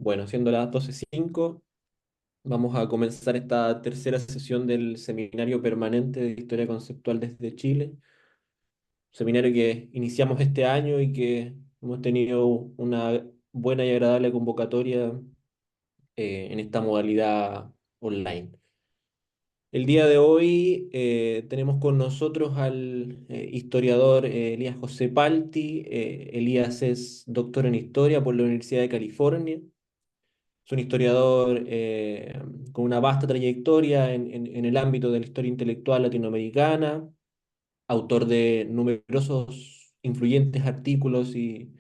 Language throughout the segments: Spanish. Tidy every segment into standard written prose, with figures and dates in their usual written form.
Bueno, siendo las 12:05, vamos a comenzar esta tercera sesión del Seminario Permanente de Historia Conceptual desde Chile, seminario que iniciamos este año y que hemos tenido una buena y agradable convocatoria en esta modalidad online. El día de hoy tenemos con nosotros al historiador Elías José Palti. Elías es doctor en Historia por la Universidad de California. Es un historiador con una vasta trayectoria en el ámbito de la historia intelectual latinoamericana, autor de numerosos influyentes artículos y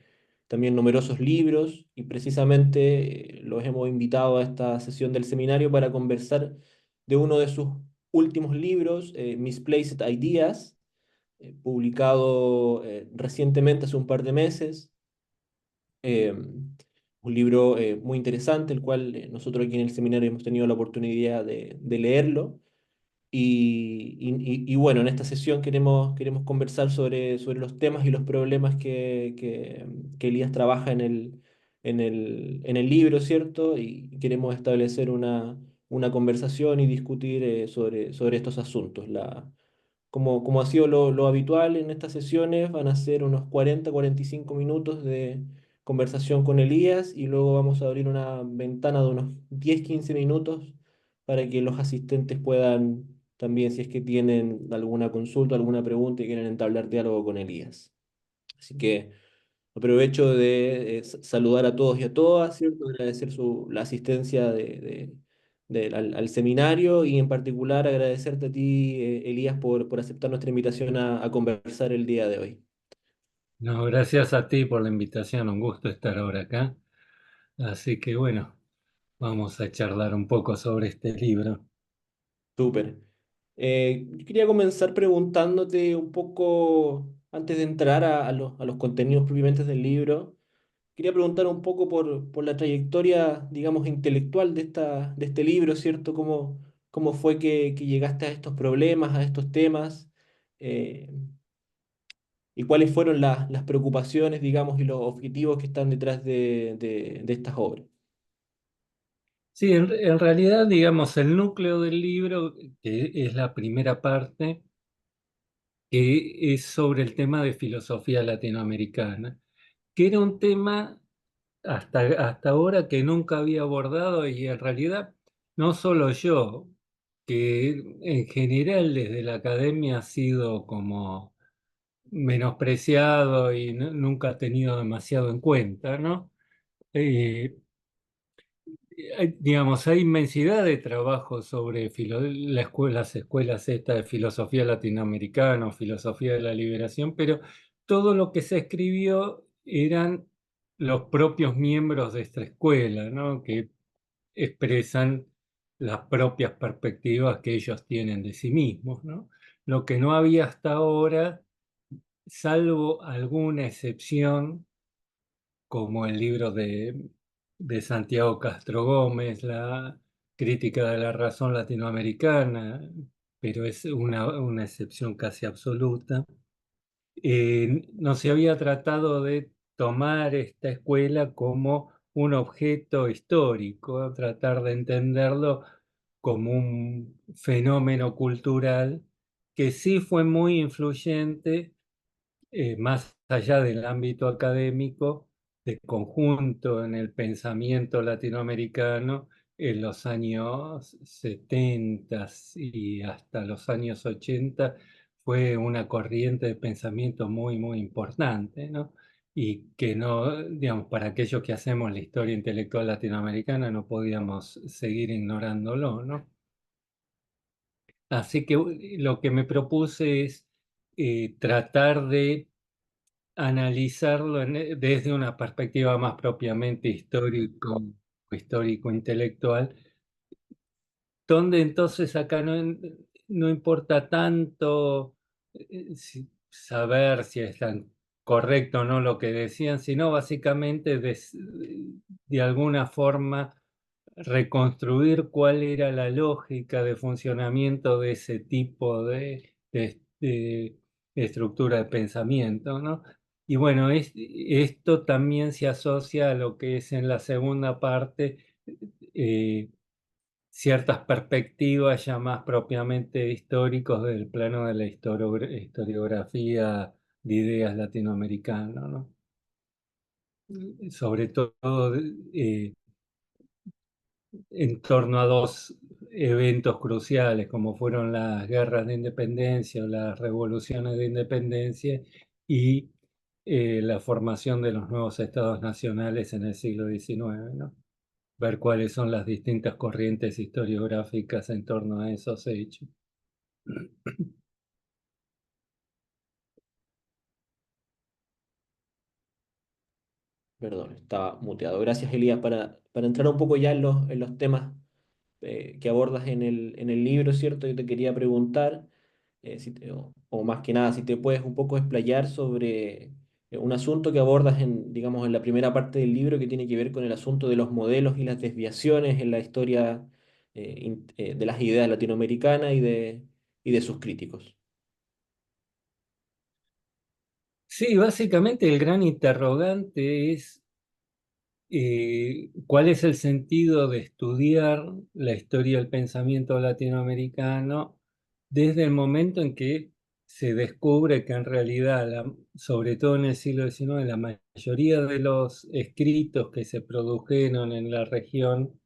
también numerosos libros, y precisamente los hemos invitado a esta sesión del seminario para conversar de uno de sus últimos libros, Misplaced Ideas, publicado recientemente, hace un par de meses. Un libro muy interesante, el cual nosotros aquí en el seminario hemos tenido la oportunidad de leerlo. Y bueno, en esta sesión queremos conversar sobre los temas y los problemas que Elías trabaja en el libro, ¿cierto? Y queremos establecer una conversación y discutir sobre estos asuntos. Como ha sido lo habitual en estas sesiones, van a ser unos 40-45 minutos de conversación con Elías y luego vamos a abrir una ventana de unos 10-15 minutos para que los asistentes puedan también, si es que tienen alguna consulta, alguna pregunta y quieren entablar diálogo con Elías. Así que aprovecho de saludar a todos y a todas, ¿cierto? Agradecer la asistencia al seminario y en particular agradecerte a ti, Elías, por aceptar nuestra invitación a conversar el día de hoy. No, gracias a ti por la invitación, un gusto estar ahora acá. Así que bueno, vamos a charlar un poco sobre este libro. Súper. Yo quería comenzar preguntándote un poco, antes de entrar a los contenidos propiamente del libro, quería preguntar un poco por la trayectoria, digamos, intelectual de este libro, ¿cierto? ¿Cómo fue que llegaste a estos problemas, a estos temas? Eh, y cuáles fueron las preocupaciones, digamos, y los objetivos que están detrás de estas obras. Sí, en realidad, digamos, el núcleo del libro, que es la primera parte, que es sobre el tema de filosofía latinoamericana, que era un tema hasta ahora que nunca había abordado y en realidad no solo yo, que en general desde la academia ha sido como menospreciado y nunca tenido demasiado en cuenta, ¿no? Eh, digamos, hay inmensidad de trabajos sobre las escuelas estas de filosofía latinoamericana o filosofía de la liberación, pero todo lo que se escribió eran los propios miembros de esta escuela, ¿no? Que expresan las propias perspectivas que ellos tienen de sí mismos, ¿no? Lo que no había hasta ahora, salvo alguna excepción, como el libro de Santiago Castro Gómez, La crítica de la razón latinoamericana, pero es una excepción casi absoluta. No se había tratado de tomar esta escuela como un objeto histórico, tratar de entenderlo como un fenómeno cultural que sí fue muy influyente, más allá del ámbito académico, de conjunto en el pensamiento latinoamericano en los años 70 y hasta los años 80 fue una corriente de pensamiento muy, muy importante, ¿no? Y que no, digamos, para aquellos que hacemos la historia intelectual latinoamericana no podíamos seguir ignorándolo, ¿no? Así que lo que me propuse es tratar de analizarlo desde una perspectiva más propiamente histórico-intelectual, donde entonces acá no importa tanto saber si es tan correcto o no lo que decían, sino básicamente de alguna forma reconstruir cuál era la lógica de funcionamiento de ese tipo de estructura de pensamiento, ¿no? Y bueno, esto también se asocia a lo que es en la segunda parte, eh, ciertas perspectivas ya más propiamente históricos del plano de la historiografía de ideas latinoamericano, ¿no? Sobre todo eh, en torno a dos eventos cruciales, como fueron las guerras de independencia o las revoluciones de independencia y la formación de los nuevos estados nacionales en el siglo XIX, ¿no? Ver cuáles son las distintas corrientes historiográficas en torno a esos hechos. Perdón, estaba muteado. Gracias, Elías, para entrar un poco ya en los temas que abordas en el libro, ¿cierto? Yo te quería preguntar, o más que nada, si te puedes un poco explayar sobre un asunto que abordas en, digamos, en la primera parte del libro que tiene que ver con el asunto de los modelos y las desviaciones en la historia de las ideas latinoamericanas y de sus críticos. Sí, básicamente el gran interrogante es cuál es el sentido de estudiar la historia del pensamiento latinoamericano desde el momento en que se descubre que en realidad, sobre todo en el siglo XIX, la mayoría de los escritos que se produjeron en la región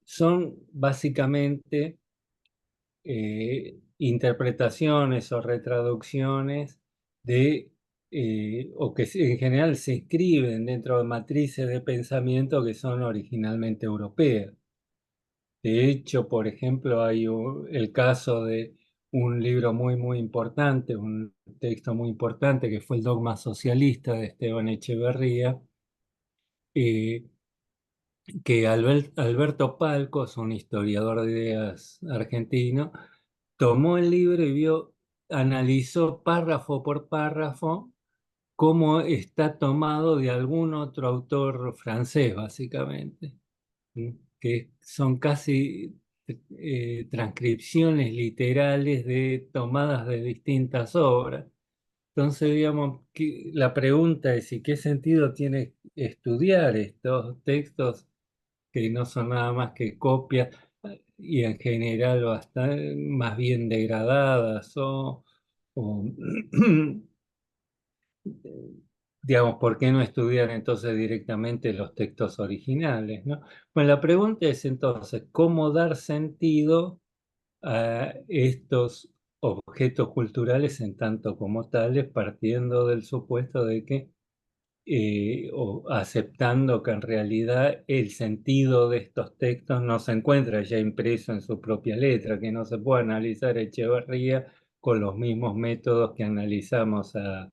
son básicamente interpretaciones o retraducciones o que en general se inscriben dentro de matrices de pensamiento que son originalmente europeas. De hecho, por ejemplo, hay el caso de un libro muy importante, un texto muy importante que fue el Dogma Socialista de Esteban Echeverría, eh, que Alberto Palcos, un historiador de ideas argentino, tomó el libro y analizó párrafo por párrafo cómo está tomado de algún otro autor francés, básicamente, ¿sí? Que son casi transcripciones literales de tomadas de distintas obras. Entonces, digamos, la pregunta es, ¿y qué sentido tiene estudiar estos textos que no son nada más que copias y en general bastante más bien degradadas o, digamos, ¿por qué no estudiar entonces directamente los textos originales, ¿no? Bueno, la pregunta es entonces, ¿cómo dar sentido a estos objetos culturales en tanto como tales, partiendo del supuesto de que o aceptando que en realidad el sentido de estos textos no se encuentra ya impreso en su propia letra, que no se puede analizar a Echeverría con los mismos métodos que analizamos a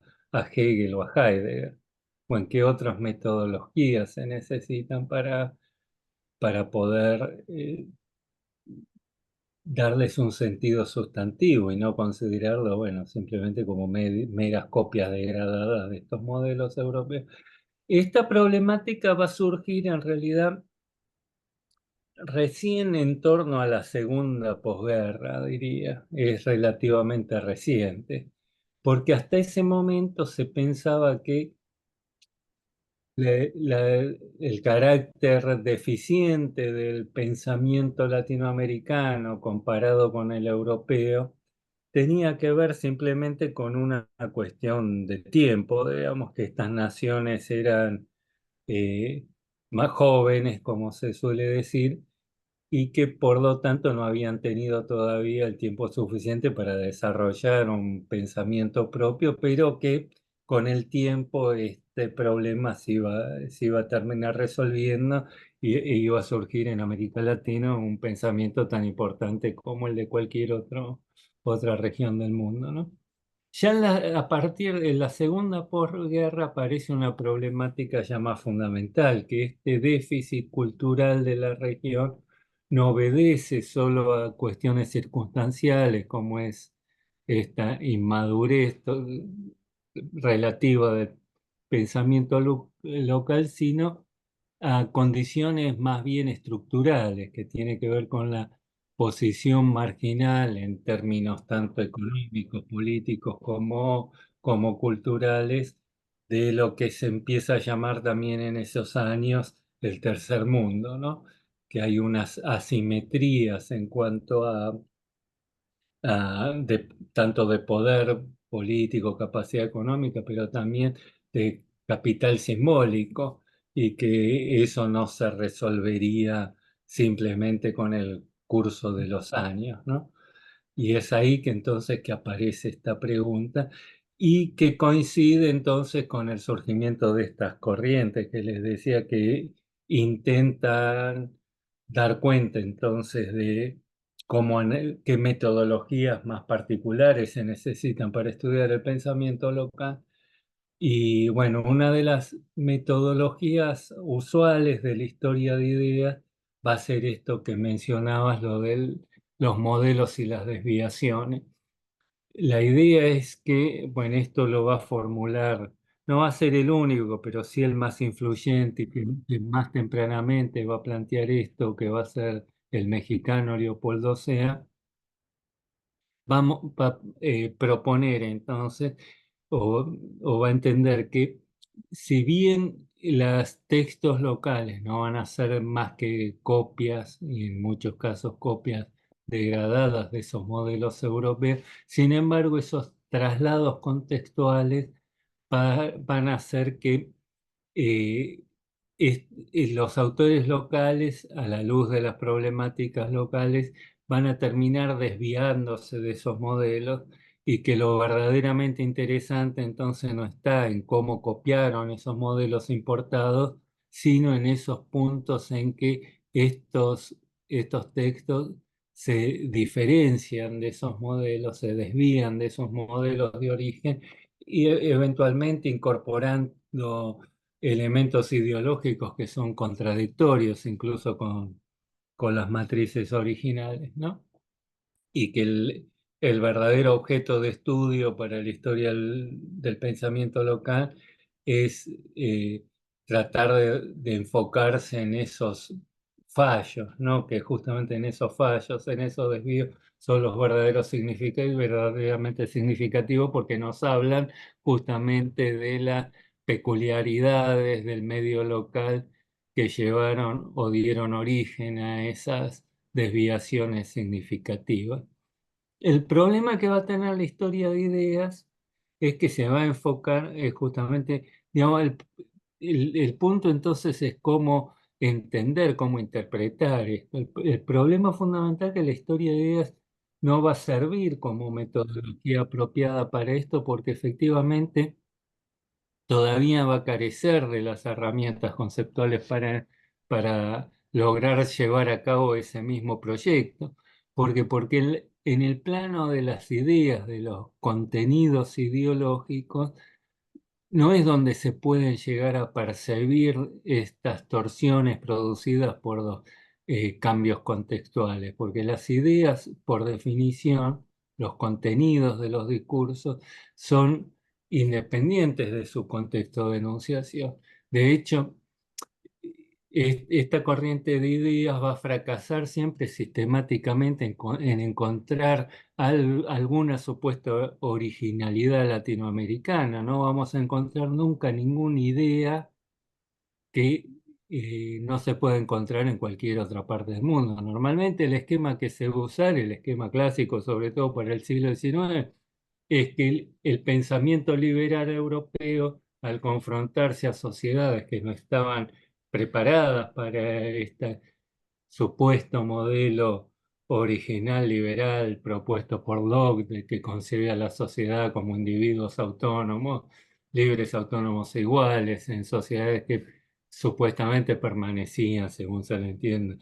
Hegel o a Heidegger, o en qué otras metodologías se necesitan para poder darles un sentido sustantivo y no considerarlo, bueno, simplemente como meras copias degradadas de estos modelos europeos. Esta problemática va a surgir en realidad recién en torno a la segunda posguerra, diría. Es relativamente reciente, porque hasta ese momento se pensaba que el carácter deficiente del pensamiento latinoamericano comparado con el europeo tenía que ver simplemente con una cuestión de tiempo, digamos que estas naciones eran eh, más jóvenes, como se suele decir, y que por lo tanto no habían tenido todavía el tiempo suficiente para desarrollar un pensamiento propio, pero que con el tiempo este problema se iba a terminar resolviendo e iba a surgir en América Latina un pensamiento tan importante como el de cualquier otra región del mundo, ¿no? Ya a partir de la segunda posguerra aparece una problemática ya más fundamental, que este déficit cultural de la región no obedece solo a cuestiones circunstanciales, como es esta inmadurez relativa del pensamiento local, sino a condiciones más bien estructurales, que tiene que ver con la posición marginal en términos tanto económicos, políticos, como como culturales de lo que se empieza a llamar también en esos años el tercer mundo, ¿no? Que hay unas asimetrías en cuanto tanto de poder político, capacidad económica, pero también de capital simbólico, y que eso no se resolvería simplemente con el curso de los años, ¿no? Y es ahí que entonces que aparece esta pregunta y que coincide entonces con el surgimiento de estas corrientes que les decía que intentan dar cuenta entonces de qué metodologías más particulares se necesitan para estudiar el pensamiento local. Y bueno, una de las metodologías usuales de la historia de ideas va a ser esto que mencionabas, lo de los modelos y las desviaciones. La idea es que, bueno, esto lo va a formular, no va a ser el único, pero sí el más influyente y que más tempranamente va a plantear esto, que va a ser el mexicano Leopoldo Sea. Vamos a proponer entonces, o va a entender que si bien los textos locales no van a ser más que copias, y en muchos casos copias degradadas de esos modelos europeos, sin embargo esos traslados contextuales van a hacer que eh, los autores locales, a la luz de las problemáticas locales, van a terminar desviándose de esos modelos, y que lo verdaderamente interesante entonces no está en cómo copiaron esos modelos importados, sino en esos puntos en que estos textos se diferencian de esos modelos, se desvían de esos modelos de origen y eventualmente incorporando elementos ideológicos que son contradictorios incluso con las matrices originales, ¿no? Y que el verdadero objeto de estudio para la historia del pensamiento local es tratar de enfocarse en esos fallos, ¿no? Que justamente en esos fallos, en esos desvíos, son los verdaderos significativos, verdaderamente significativos, porque nos hablan justamente de las peculiaridades del medio local que llevaron o dieron origen a esas desviaciones significativas. El problema que va a tener la historia de ideas es que se va a enfocar justamente, digamos, el punto entonces es cómo entender, cómo interpretar esto. El problema fundamental es que la historia de ideas no va a servir como metodología apropiada para esto, porque efectivamente todavía va a carecer de las herramientas conceptuales para lograr llevar a cabo ese mismo proyecto. Porque en el plano de las ideas, de los contenidos ideológicos, no es donde se pueden llegar a percibir estas torsiones producidas por los cambios contextuales, porque las ideas, por definición, los contenidos de los discursos son independientes de su contexto de enunciación. De hecho, esta corriente de ideas va a fracasar siempre sistemáticamente en encontrar alguna supuesta originalidad latinoamericana. No vamos a encontrar nunca ninguna idea que no se pueda encontrar en cualquier otra parte del mundo. Normalmente el esquema que se va a usar, el esquema clásico, sobre todo para el siglo XIX, es que el pensamiento liberal europeo, al confrontarse a sociedades que no estaban preparadas para este supuesto modelo original liberal propuesto por Locke, de que concibe a la sociedad como individuos autónomos, libres, autónomos e iguales, en sociedades que supuestamente permanecían, según se le entiende,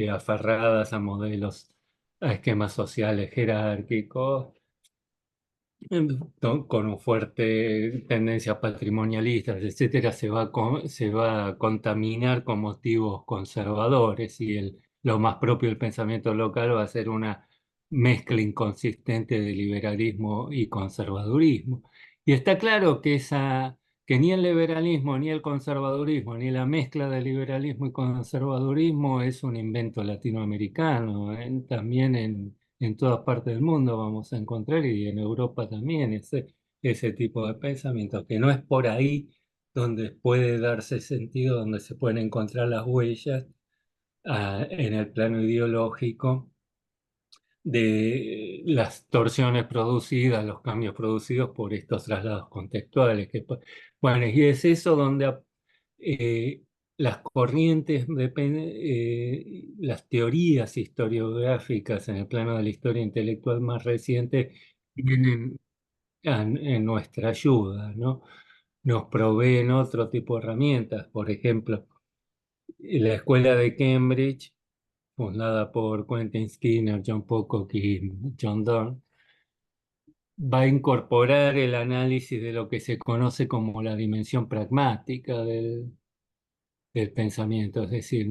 aferradas a modelos, a esquemas sociales jerárquicos, con un fuerte tendencia patrimonialista, etcétera, se va a contaminar con motivos conservadores, y lo más propio del pensamiento local va a ser una mezcla inconsistente de liberalismo y conservadurismo. Y está claro que ni el liberalismo, ni el conservadurismo, ni la mezcla de liberalismo y conservadurismo es un invento latinoamericano, también en todas partes del mundo vamos a encontrar, y en Europa también. ese tipo de pensamiento, que no es por ahí donde puede darse sentido, donde se pueden encontrar las huellas en el plano ideológico de las torsiones producidas, los cambios producidos por estos traslados contextuales. Bueno, y es eso donde eh, las corrientes, las teorías historiográficas en el plano de la historia intelectual más reciente vienen en nuestra ayuda, ¿no? Nos proveen otro tipo de herramientas. Por ejemplo, la escuela de Cambridge, fundada por Quentin Skinner, John Pocock y John Donne, va a incorporar el análisis de lo que se conoce como la dimensión pragmática del pensamiento, es decir,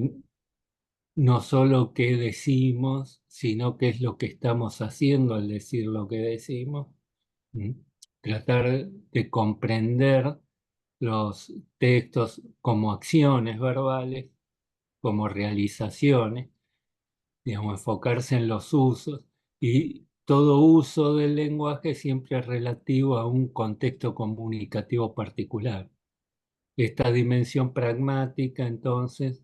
no solo qué decimos, sino qué es lo que estamos haciendo al decir lo que decimos. ¿Mm? Tratar de comprender los textos como acciones verbales, como realizaciones, digamos, enfocarse en los usos, y todo uso del lenguaje siempre es relativo a un contexto comunicativo particular. Esta dimensión pragmática, entonces,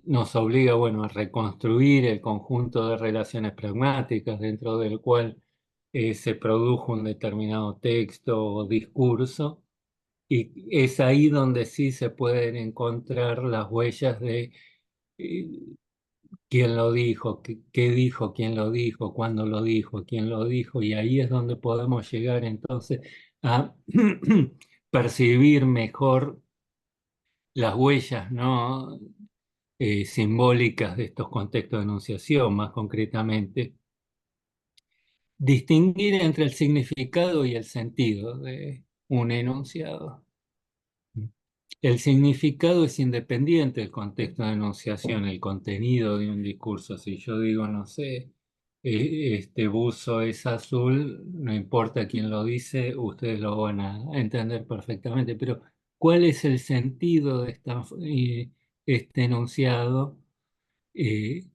nos obliga, bueno, a reconstruir el conjunto de relaciones pragmáticas dentro del cual se produjo un determinado texto o discurso, y es ahí donde sí se pueden encontrar las huellas de eh, quién lo dijo, qué dijo, quién lo dijo, cuándo lo dijo, quién lo dijo, y ahí es donde podemos llegar entonces a percibir mejor las huellas, ¿no? Simbólicas de estos contextos de enunciación, más concretamente, distinguir entre el significado y el sentido de un enunciado. El significado es independiente del contexto de enunciación, el contenido de un discurso. Si yo digo, no sé, este buzo es azul, no importa quién lo dice, ustedes lo van a entender perfectamente. Pero, ¿cuál es el sentido de este enunciado? Eh,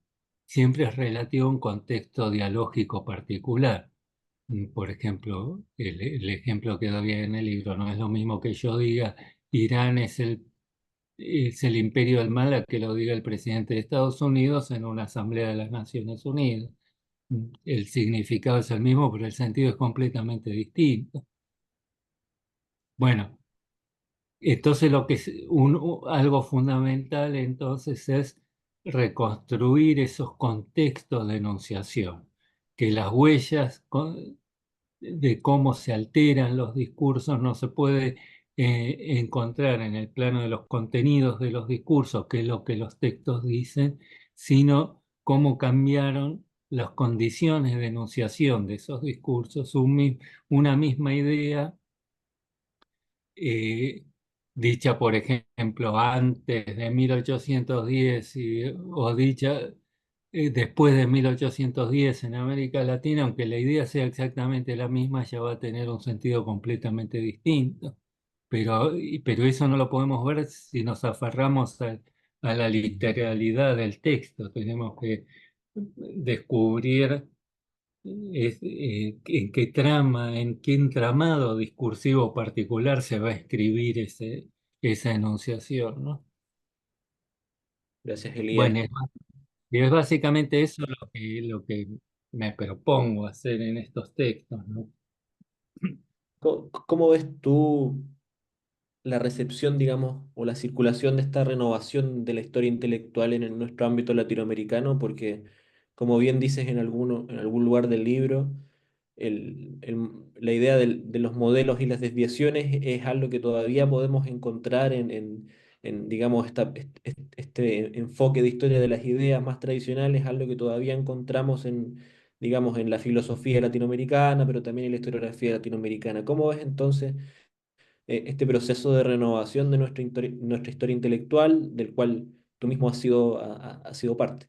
Siempre es relativo a un contexto dialógico particular. Por ejemplo, el ejemplo que doy en el libro, no es lo mismo que yo diga Irán es el imperio del mal a que lo diga el presidente de Estados Unidos en una asamblea de las Naciones Unidas. El significado es el mismo, pero el sentido es completamente distinto. Bueno, entonces lo que es algo fundamental entonces es reconstruir esos contextos de enunciación, que las huellas de cómo se alteran los discursos no se puede encontrar en el plano de los contenidos de los discursos, que es lo que los textos dicen, sino cómo cambiaron las condiciones de enunciación de esos discursos. Una misma idea eh, dicha, por ejemplo, antes de 1810 o dicha después de 1810 en América Latina, aunque la idea sea exactamente la misma, ya va a tener un sentido completamente distinto. Pero eso no lo podemos ver si nos aferramos a la literalidad del texto. Tenemos que descubrir en qué trama, en qué entramado discursivo particular se va a escribir esa enunciación, ¿no? Gracias, Elías. Bueno, y es básicamente eso lo que me propongo hacer en estos textos, ¿no? ¿Cómo ves tú la recepción, digamos, o la circulación de esta renovación de la historia intelectual en nuestro ámbito latinoamericano? Porque, como bien dices en algún lugar del libro, la idea de los modelos y las desviaciones es algo que todavía podemos encontrar digamos, este enfoque de historia de las ideas más tradicionales, algo que todavía encontramos digamos, en la filosofía latinoamericana, pero también en la historiografía latinoamericana. ¿Cómo ves entonces este proceso de renovación de nuestra historia intelectual, del cual tú mismo has sido parte?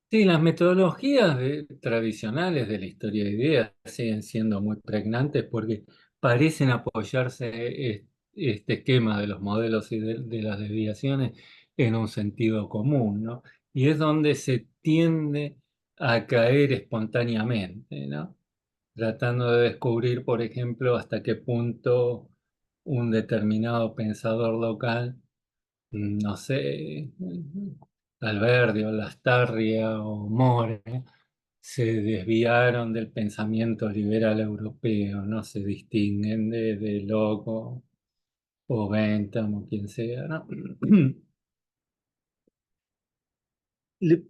Sí, las metodologías tradicionales de la historia de ideas siguen siendo muy pregnantes porque parecen apoyarse este esquema de los modelos y de las desviaciones en un sentido común, ¿no? Y es donde se tiende a caer espontáneamente, ¿no? tratando de descubrir, por ejemplo, hasta qué punto un determinado pensador local, no sé, Alberdi o Lastarria o More, se desviaron del pensamiento liberal europeo, no se distinguen de Locke o Bentham o quien sea, ¿no?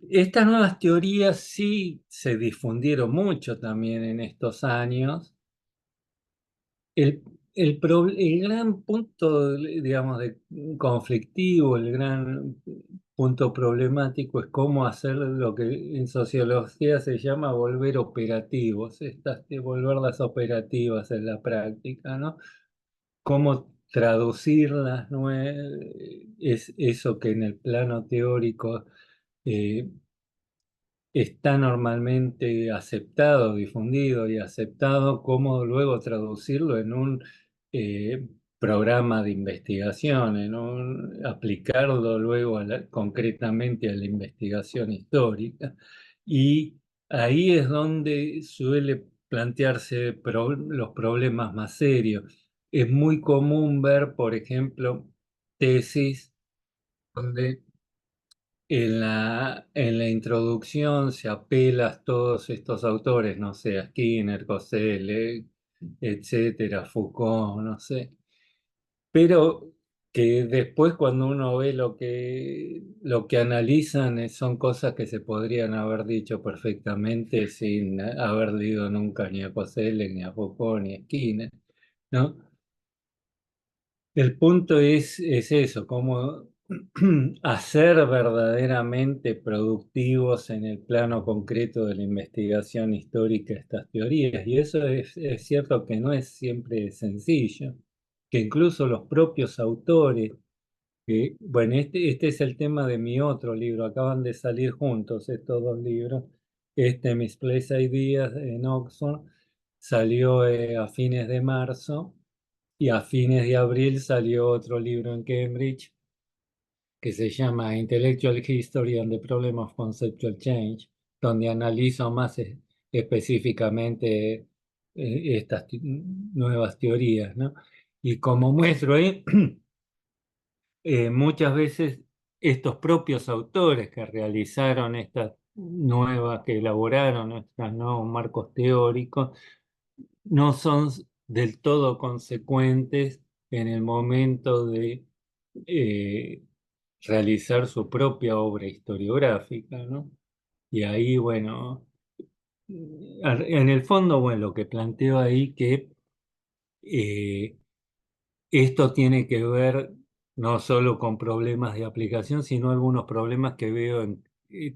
Estas nuevas teorías sí se difundieron mucho también en estos años. El, el gran punto, digamos, de conflictivo, el gran punto problemático es cómo hacer lo que en sociología se llama volver operativos, volverlas operativas en la práctica, ¿no? Cómo traducirlas, ¿no? Es eso que en el plano teórico eh, está normalmente aceptado, difundido y aceptado, cómo luego traducirlo en un eh, programa de investigación, aplicarlo luego concretamente a la investigación histórica. Y ahí es donde suele plantearse los problemas más serios. Es muy común ver, por ejemplo, tesis donde en la introducción se apela a todos estos autores, no sé, a Skinner, Cosello, etcétera, Foucault, no sé, pero que después cuando uno ve lo que analizan son cosas que se podrían haber dicho perfectamente sin haber leído nunca ni a Cosello, ni a Foucault, ni a Skinner, ¿no? El punto es eso, cómo hacer verdaderamente productivos en el plano concreto de la investigación histórica estas teorías. Y eso es cierto que no es siempre sencillo, que incluso los propios autores, bueno, este es el tema de mi otro libro, acaban de salir juntos estos dos libros, Misplaced Ideas en Oxford, salió a fines de marzo. Y a fines de abril salió otro libro en Cambridge que se llama Intellectual History and the Problem of Conceptual Change, donde analizo más específicamente estas nuevas teorías, ¿no? Y como muestro ahí, muchas veces estos propios autores que realizaron estas nuevas, que elaboraron estos nuevos marcos teóricos, no son del todo consecuentes en el momento de eh, realizar su propia obra historiográfica, ¿no? Y ahí, bueno, en el fondo, bueno, lo que planteo ahí que eh, esto tiene que ver no solo con problemas de aplicación, sino algunos problemas que veo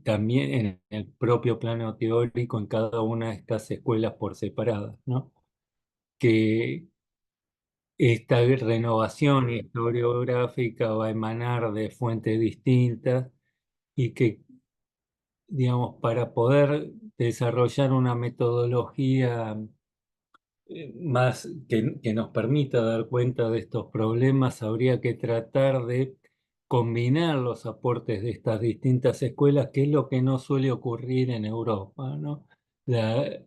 también en el propio plano teórico en cada una de estas escuelas por separadas, ¿no? Que esta renovación historiográfica va a emanar de fuentes distintas y que, digamos, para poder desarrollar una metodología más que nos permita dar cuenta de estos problemas, habría que tratar de combinar los aportes de estas distintas escuelas, que es lo que no suele ocurrir en Europa, ¿no? La-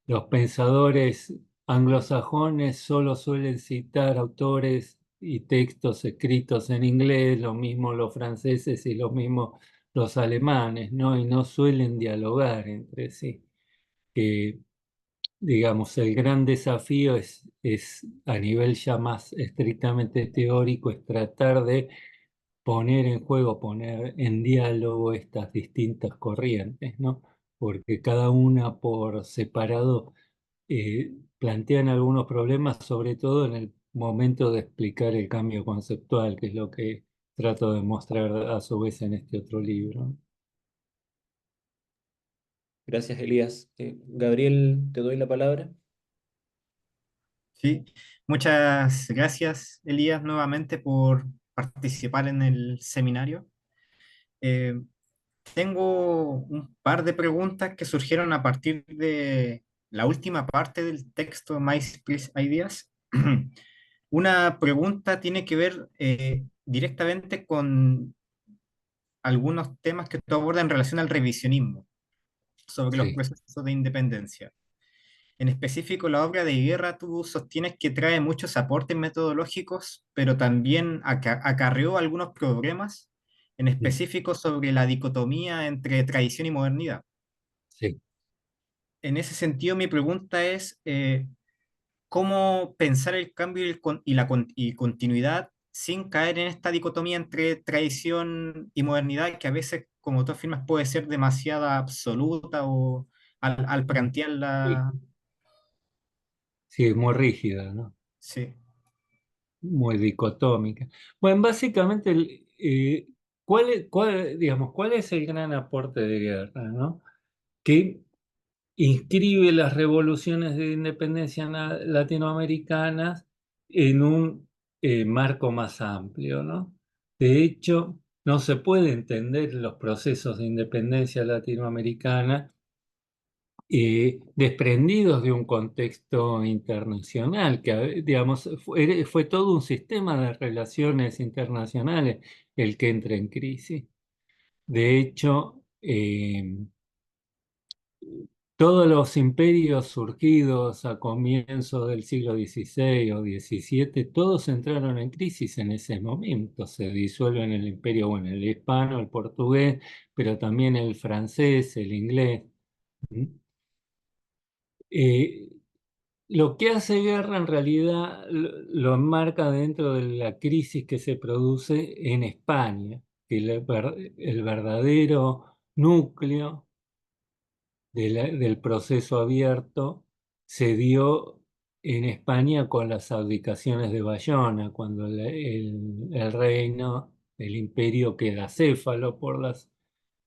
los pensadores anglosajones solo suelen citar autores y textos escritos en inglés, lo mismo los franceses y lo mismo los alemanes, ¿no? Y no suelen dialogar entre sí. Que digamos, el gran desafío es a nivel ya más estrictamente teórico, es tratar de poner en juego, poner en diálogo estas distintas corrientes, ¿no? Porque cada una por separado plantean algunos problemas, sobre todo en el momento de explicar el cambio conceptual, que es lo que trato de mostrar a su vez en este otro libro. Gracias, Elías. Gabriel, te doy la palabra. Sí, muchas gracias, Elías, nuevamente por participar en el seminario. Eh, Tengo un par de preguntas que surgieron a partir de la última parte del texto My Place Ideas. Una pregunta tiene que ver directamente con algunos temas que tú abordas en relación al revisionismo sobre los Sí, procesos de independencia. En específico, la obra de guerra tú sostienes que trae muchos aportes metodológicos, pero también acarreó algunos problemas, en específico sobre la dicotomía entre tradición y modernidad. Sí. En ese sentido, mi pregunta es, ¿cómo pensar el cambio y continuidad sin caer en esta dicotomía entre tradición y modernidad, que a veces, como tú afirmas, puede ser demasiado absoluta o al Sí, plantearla? sí, es muy rígida, ¿no? Sí. Muy dicotómica. Bueno, básicamente, digamos, ¿cuál es el gran aporte de Guerra, ¿no? Que inscribe las revoluciones de independencia latinoamericanas en un marco más amplio, ¿no? De hecho, no se puede entender los procesos de independencia latinoamericana desprendidos de un contexto internacional, que digamos, fue todo un sistema de relaciones internacionales el que entra en crisis. De hecho, todos los imperios surgidos a comienzos del siglo XVI o XVII, todos entraron en crisis en ese momento. Se disuelven el imperio, bueno, el hispano, el portugués, pero también el francés, el inglés. ¿Mm? Eh, lo que hace Guerra en realidad lo enmarca dentro de la crisis que se produce en España, que el verdadero núcleo del proceso abierto se dio en España con las abdicaciones de Bayona, cuando el reino, el imperio queda acéfalo por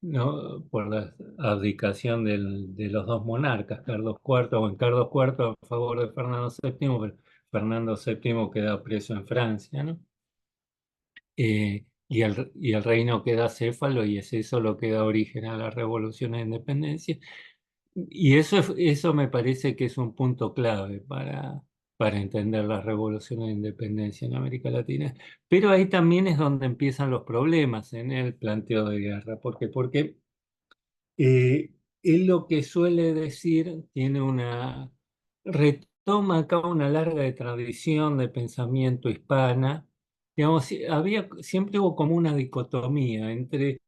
¿no? por la abdicación de los dos monarcas, Carlos IV, o en Carlos IV a favor de Fernando VII, pero Fernando VII queda preso en Francia, ¿no? Y el reino queda acéfalo y es eso lo que da origen a la revolución de independencia. Y eso me parece que es un punto clave para entender las revoluciones de independencia en América Latina. Pero ahí también es donde empiezan los problemas en el planteo de guerra. ¿Por qué? Porque eh, él lo que suele decir retoma acá una larga tradición de pensamiento hispana. Digamos, siempre hubo como una dicotomía entre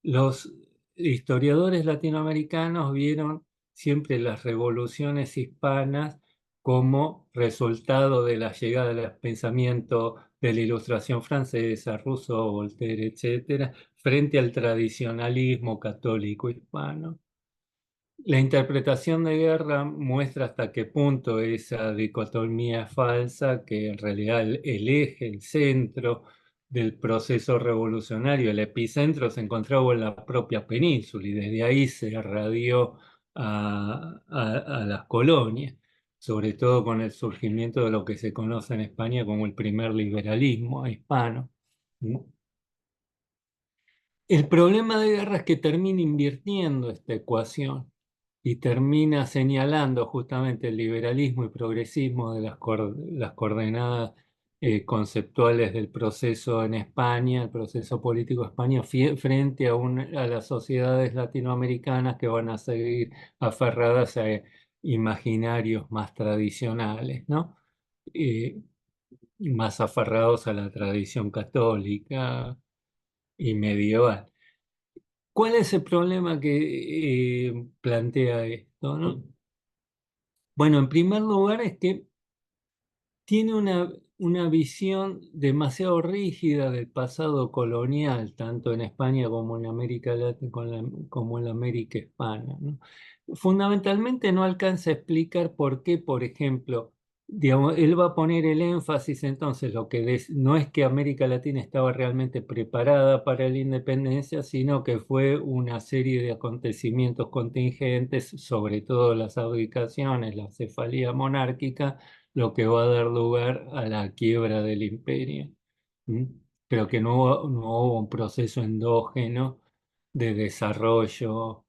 los historiadores latinoamericanos vieron siempre las revoluciones hispanas como resultado de la llegada del pensamiento de la Ilustración francesa, Rousseau, Voltaire, etcétera, frente al tradicionalismo católico hispano. La interpretación de Guerra muestra hasta qué punto esa dicotomía es falsa, que en realidad el eje, el centro del proceso revolucionario, el epicentro se encontraba en la propia península y desde ahí se irradió a las colonias, sobre todo con el surgimiento de lo que se conoce en España como el primer liberalismo hispano. El problema de Guerra es que termina invirtiendo esta ecuación y termina señalando justamente el liberalismo y progresismo de las coordenadas conceptuales del proceso en España, el proceso político de España, frente a las sociedades latinoamericanas que van a seguir aferradas a imaginarios más tradicionales, ¿no? Eh, más aferrados a la tradición católica y medieval. ¿Cuál es el problema que plantea esto, no? Bueno, en primer lugar es que tiene una visión demasiado rígida del pasado colonial, tanto en España como en América Latina, como en la América hispana, ¿no? Fundamentalmente no alcanza a explicar por qué, por ejemplo, digamos, él va a poner el énfasis entonces lo que no es que América Latina estaba realmente preparada para la independencia, sino que fue una serie de acontecimientos contingentes, sobre todo las abdicaciones, la cefalía monárquica, lo que va a dar lugar a la quiebra del imperio. ¿Mm? Pero que no hubo un proceso endógeno de desarrollo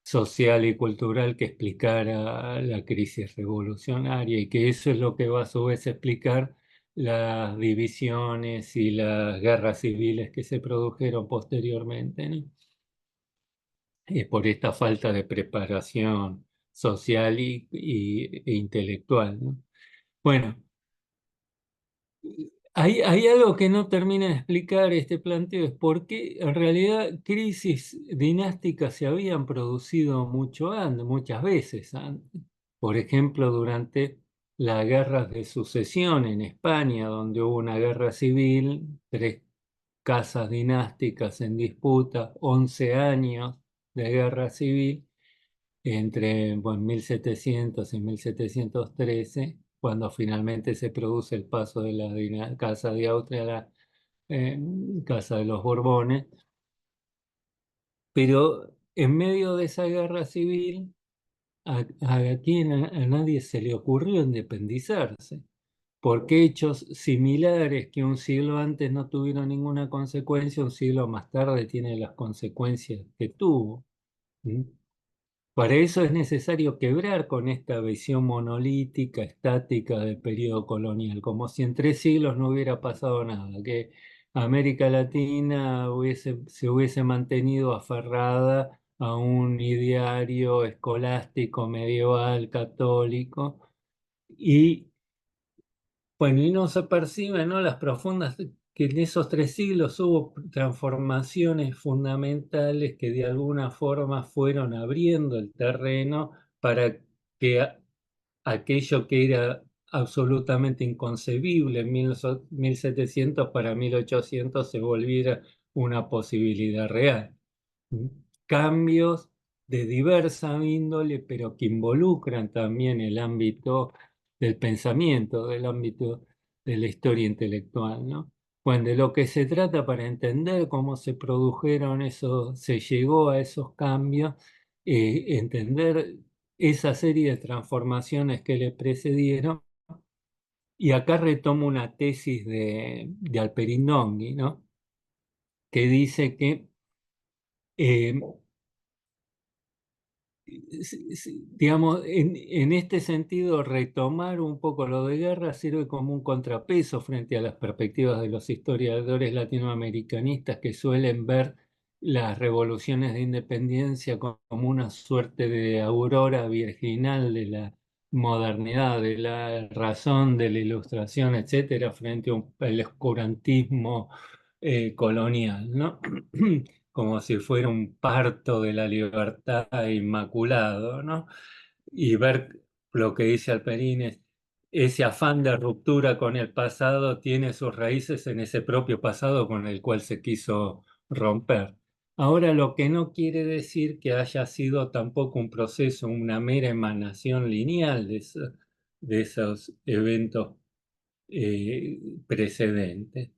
social y cultural que explicara la crisis revolucionaria y que eso es lo que va a su vez explicar las divisiones y las guerras civiles que se produjeron posteriormente, ¿no? Por esta falta de preparación social e intelectual, ¿no? Bueno, hay algo que no termina de explicar este planteo, es por qué en realidad crisis dinásticas se habían producido muchas veces antes. Por ejemplo, durante las guerras de sucesión en España, donde hubo una guerra civil, tres casas dinásticas en disputa, 11 años de guerra civil, entre 1700 y 1713, cuando finalmente se produce el paso de la Casa de Austria a la eh, Casa de los Borbones. Pero en medio de esa guerra civil, aquí a nadie se le ocurrió independizarse, porque hechos similares que un siglo antes no tuvieron ninguna consecuencia, un siglo más tarde tiene las consecuencias que tuvo. ¿Mm? Para eso es necesario quebrar con esta visión monolítica, estática del periodo colonial, como si en 3 siglos no hubiera pasado nada, que América Latina se hubiese mantenido aferrada a un ideario escolástico, medieval, católico, y bueno, y no se perciben, ¿no? Las profundas, que en esos 3 siglos hubo transformaciones fundamentales que de alguna forma fueron abriendo el terreno para que aquello que era absolutamente inconcebible en 1700 para 1800 se volviera una posibilidad real. ¿Mm? Cambios de diversa índole, pero que involucran también el ámbito del pensamiento, del ámbito de la historia intelectual, ¿no? Cuando de lo que se trata para entender cómo se produjeron esos, se llegó a esos cambios, entender esa serie de transformaciones que le precedieron. Y acá retomo una tesis de Alperin Donghi, ¿no? Que dice que eh, digamos, en este sentido, retomar un poco lo de guerra sirve como un contrapeso frente a las perspectivas de los historiadores latinoamericanistas que suelen ver las revoluciones de independencia como una suerte de aurora virginal de la modernidad, de la razón, de la ilustración, etcétera, frente al oscurantismo colonial, ¿no? Como si fuera un parto de la libertad inmaculado, ¿no? Y ver lo que dice Alperín es, ese afán de ruptura con el pasado tiene sus raíces en ese propio pasado con el cual se quiso romper. Ahora, lo que no quiere decir que haya sido tampoco un proceso, una mera emanación lineal de esos eventos precedentes,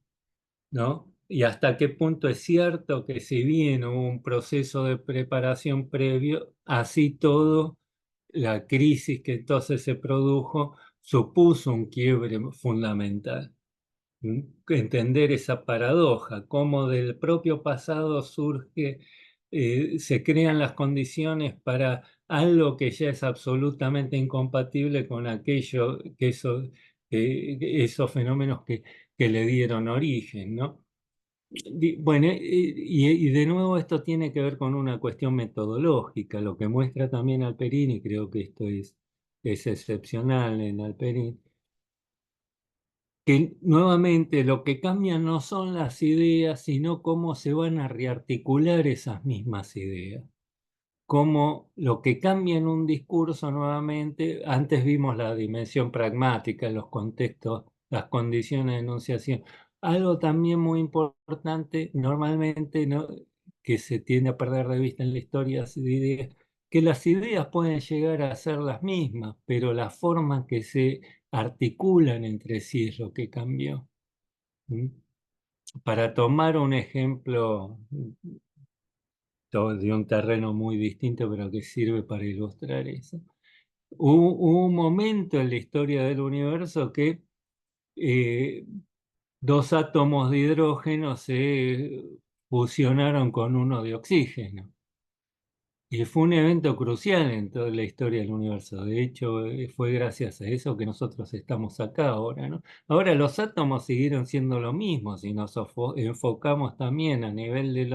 ¿no? Y hasta qué punto es cierto que si bien hubo un proceso de preparación previo, así todo, la crisis que entonces se produjo supuso un quiebre fundamental. ¿Mm? Entender esa paradoja, cómo del propio pasado surge, se crean las condiciones para algo que ya es absolutamente incompatible con aquello, esos fenómenos que le dieron origen, ¿no? Bueno, y de nuevo esto tiene que ver con una cuestión metodológica, lo que muestra también Alperín, y creo que esto es excepcional en Alperín, que nuevamente lo que cambia no son las ideas, sino cómo se van a rearticular esas mismas ideas. Cómo lo que cambia en un discurso nuevamente, antes vimos la dimensión pragmática, los contextos, las condiciones de enunciación. Algo también muy importante, normalmente, ¿no?, que se tiende a perder de vista en la historia de ideas, que las ideas pueden llegar a ser las mismas, pero la forma en que se articulan entre sí es lo que cambió. ¿Mm? Para tomar un ejemplo de un terreno muy distinto, pero que sirve para ilustrar eso. Hubo un momento en la historia del universo que eh, dos átomos de hidrógeno se fusionaron con uno de oxígeno. Y fue un evento crucial en toda la historia del universo. De hecho, fue gracias a eso que nosotros estamos acá ahora, ¿no? Ahora los átomos siguieron siendo lo mismo si nos enfocamos también a nivel de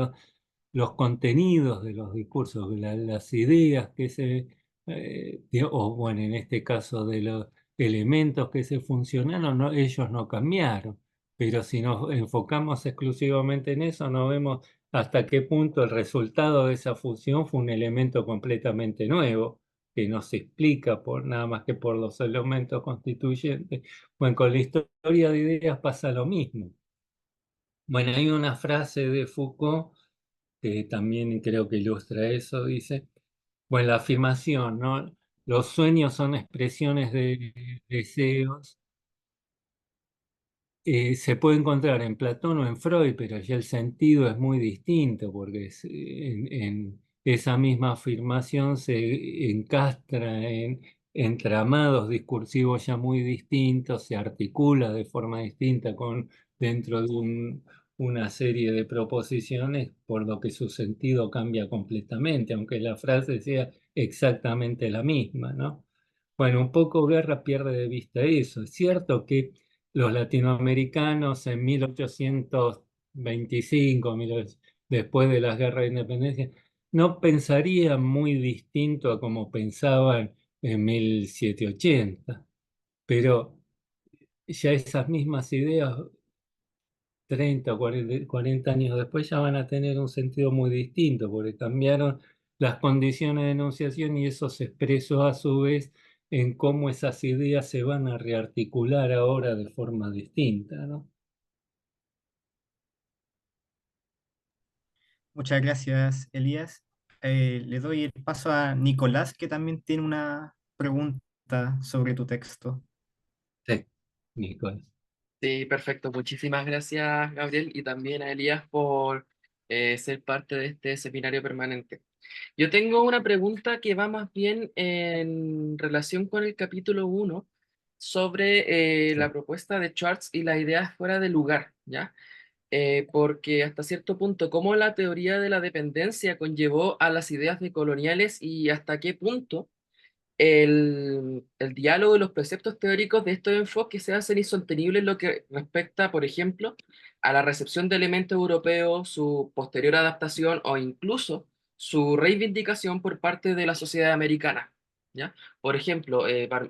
los contenidos de los discursos, las ideas que se o bueno, en este caso de los elementos que se funcionaron, ellos no cambiaron. Pero si nos enfocamos exclusivamente en eso, no vemos hasta qué punto el resultado de esa fusión fue un elemento completamente nuevo, que no se explica por nada más que por los elementos constituyentes. Bueno, con la historia de ideas pasa lo mismo. Bueno, hay una frase de Foucault que también creo que ilustra eso, dice, bueno, la afirmación, ¿no? Los sueños son expresiones de deseos, se puede encontrar en Platón o en Freud, pero ya el sentido es muy distinto, porque en esa misma afirmación se encastra en entramados discursivos ya muy distintos, se articula de forma distinta dentro de una serie de proposiciones, por lo que su sentido cambia completamente, aunque la frase sea exactamente la misma, ¿no? Bueno, un poco Guerra pierde de vista eso. Es cierto que los latinoamericanos en 1825, después de las guerras de independencia, no pensarían muy distinto a como pensaban en 1780, pero ya esas mismas ideas 30 o 40 años después ya van a tener un sentido muy distinto, porque cambiaron las condiciones de enunciación y eso se expresó a su vez en cómo esas ideas se van a rearticular ahora de forma distinta, ¿no? Muchas gracias, Elías. Le doy el paso a Nicolás, que también tiene una pregunta sobre tu texto. Sí, Nicolás. Sí, perfecto. Muchísimas gracias, Gabriel, y también a Elías por ser parte de este seminario permanente. Yo tengo una pregunta que va más bien en relación con el capítulo uno sobre Sí. la propuesta de Schwartz y las ideas fuera de lugar, ¿ya? Porque hasta cierto punto, ¿cómo la teoría de la dependencia conllevó a las ideas decoloniales y hasta qué punto el diálogo y los preceptos teóricos de estos enfoques se hacen insostenibles en lo que respecta, por ejemplo, a la recepción de elementos europeos, su posterior adaptación o incluso su reivindicación por parte de la sociedad americana? ¿Ya? Por ejemplo,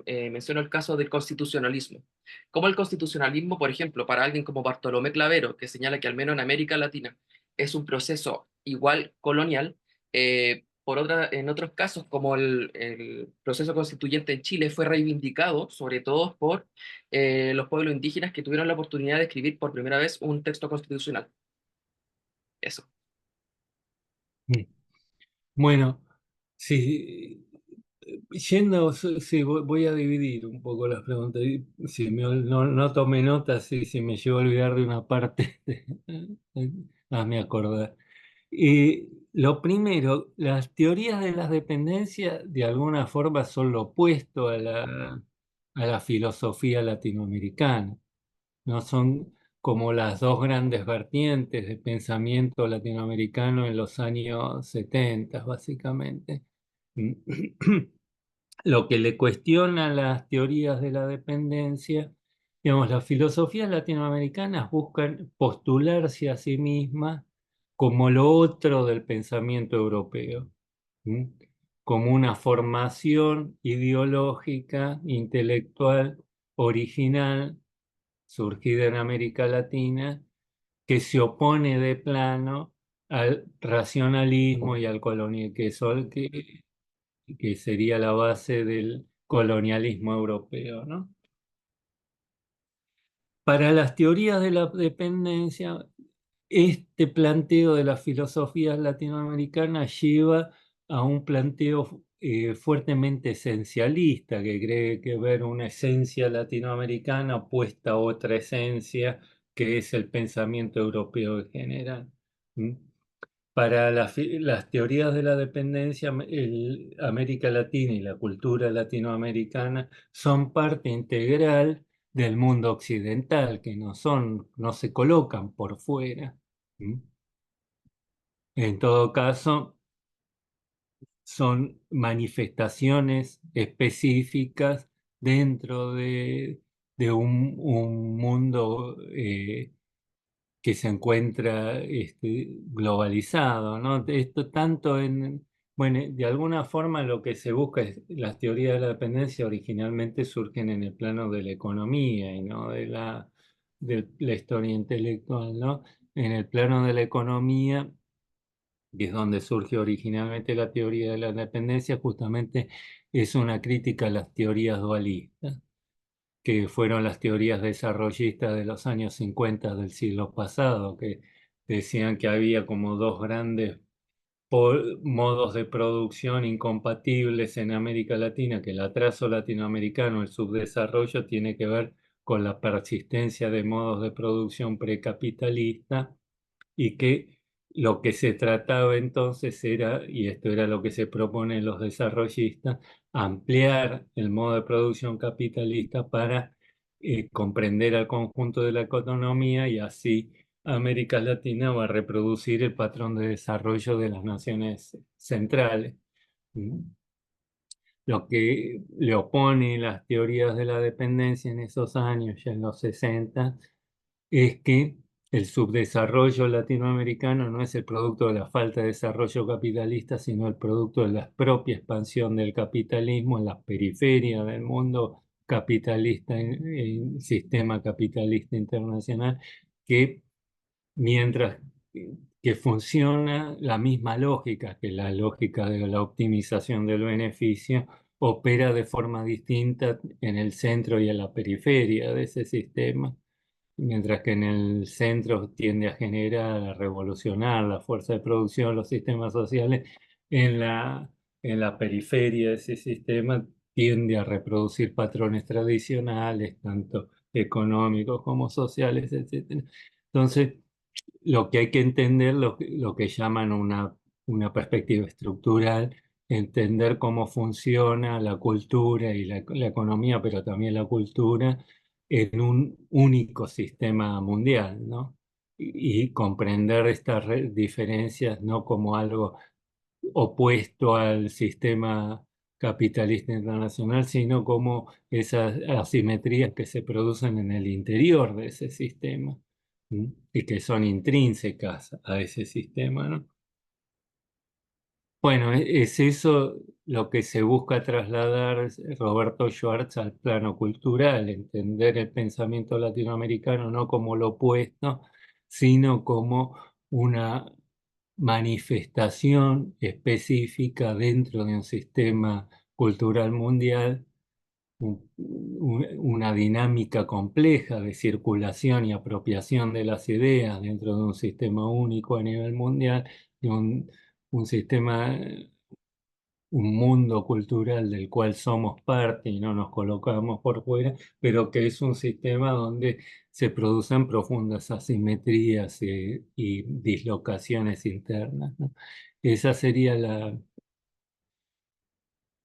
menciono el caso del constitucionalismo. Como el constitucionalismo, por ejemplo, para alguien como Bartolomé Clavero, que señala que al menos en América Latina es un proceso igual colonial, en otros casos, como el proceso constituyente en Chile fue reivindicado, sobre todo por los pueblos indígenas que tuvieron la oportunidad de escribir por primera vez un texto constitucional. Eso. Mm. Bueno, sí, sí, voy a dividir un poco las preguntas. Y si no tomé notas, si me llevo a olvidar de una parte, hazme acordar. Lo primero, las teorías de las dependencias de alguna forma son lo opuesto a la filosofía latinoamericana. No son como las dos grandes vertientes de pensamiento latinoamericano en los años 70, básicamente. Lo que le cuestiona las teorías de la dependencia, digamos, las filosofías latinoamericanas buscan postularse a sí mismas como lo otro del pensamiento europeo, ¿m? Como una formación ideológica, intelectual, original, surgida en América Latina, que se opone de plano al racionalismo y al colonialismo, que sería la base del colonialismo europeo, ¿no? Para las teorías de la dependencia, este planteo de las filosofías latinoamericanas lleva a un planteo fuertemente esencialista, que cree que ver una esencia latinoamericana opuesta a otra esencia, que es el pensamiento europeo en general. ¿Mm? Para las teorías de la dependencia, América Latina y la cultura latinoamericana son parte integral del mundo occidental, que no se colocan por fuera. ¿Mm? En todo caso, son manifestaciones específicas dentro de un mundo que se encuentra globalizado, ¿no? Esto tanto Bueno, de alguna forma lo que se busca es, las teorías de la dependencia originalmente surgen en el plano de la economía y no de la historia intelectual, ¿no? En el plano de la economía, que es donde surge originalmente la teoría de la dependencia, justamente es una crítica a las teorías dualistas, que fueron las teorías desarrollistas de los años 50 del siglo pasado, que decían que había como dos grandes modos de producción incompatibles en América Latina, que el atraso latinoamericano, el subdesarrollo, tiene que ver con la persistencia de modos de producción precapitalistas y que lo que se trataba entonces era, y esto era lo que se proponen los desarrollistas, ampliar el modo de producción capitalista para comprender al conjunto de la economía y así América Latina va a reproducir el patrón de desarrollo de las naciones centrales. ¿Mm? Lo que le opone las teorías de la dependencia en esos años, ya en los 60, es que el subdesarrollo latinoamericano no es el producto de la falta de desarrollo capitalista, sino el producto de la propia expansión del capitalismo en las periferias del mundo capitalista, en sistema capitalista internacional, que mientras que funciona la misma lógica que la lógica de la optimización del beneficio, opera de forma distinta en el centro y en la periferia de ese sistema. Mientras que en el centro tiende a generar, a revolucionar la fuerza de producción, los sistemas sociales, en en la periferia de ese sistema tiende a reproducir patrones tradicionales, tanto económicos como sociales, etcétera. Entonces, lo que hay que entender, lo que llaman una perspectiva estructural, entender cómo funciona la cultura y la economía, pero también la cultura en un único sistema mundial, ¿no? Y comprender estas diferencias no como algo opuesto al sistema capitalista internacional, sino como esas asimetrías que se producen en el interior de ese sistema, ¿m? Y que son intrínsecas a ese sistema, ¿no? Bueno, es eso lo que se busca trasladar Roberto Schwartz al plano cultural, entender el pensamiento latinoamericano no como lo opuesto, sino como una manifestación específica dentro de un sistema cultural mundial, una dinámica compleja de circulación y apropiación de las ideas dentro de un sistema único a nivel mundial, y un sistema, un mundo cultural del cual somos parte y no nos colocamos por fuera, pero que es un sistema donde se producen profundas asimetrías y dislocaciones internas, ¿no? Esa sería la...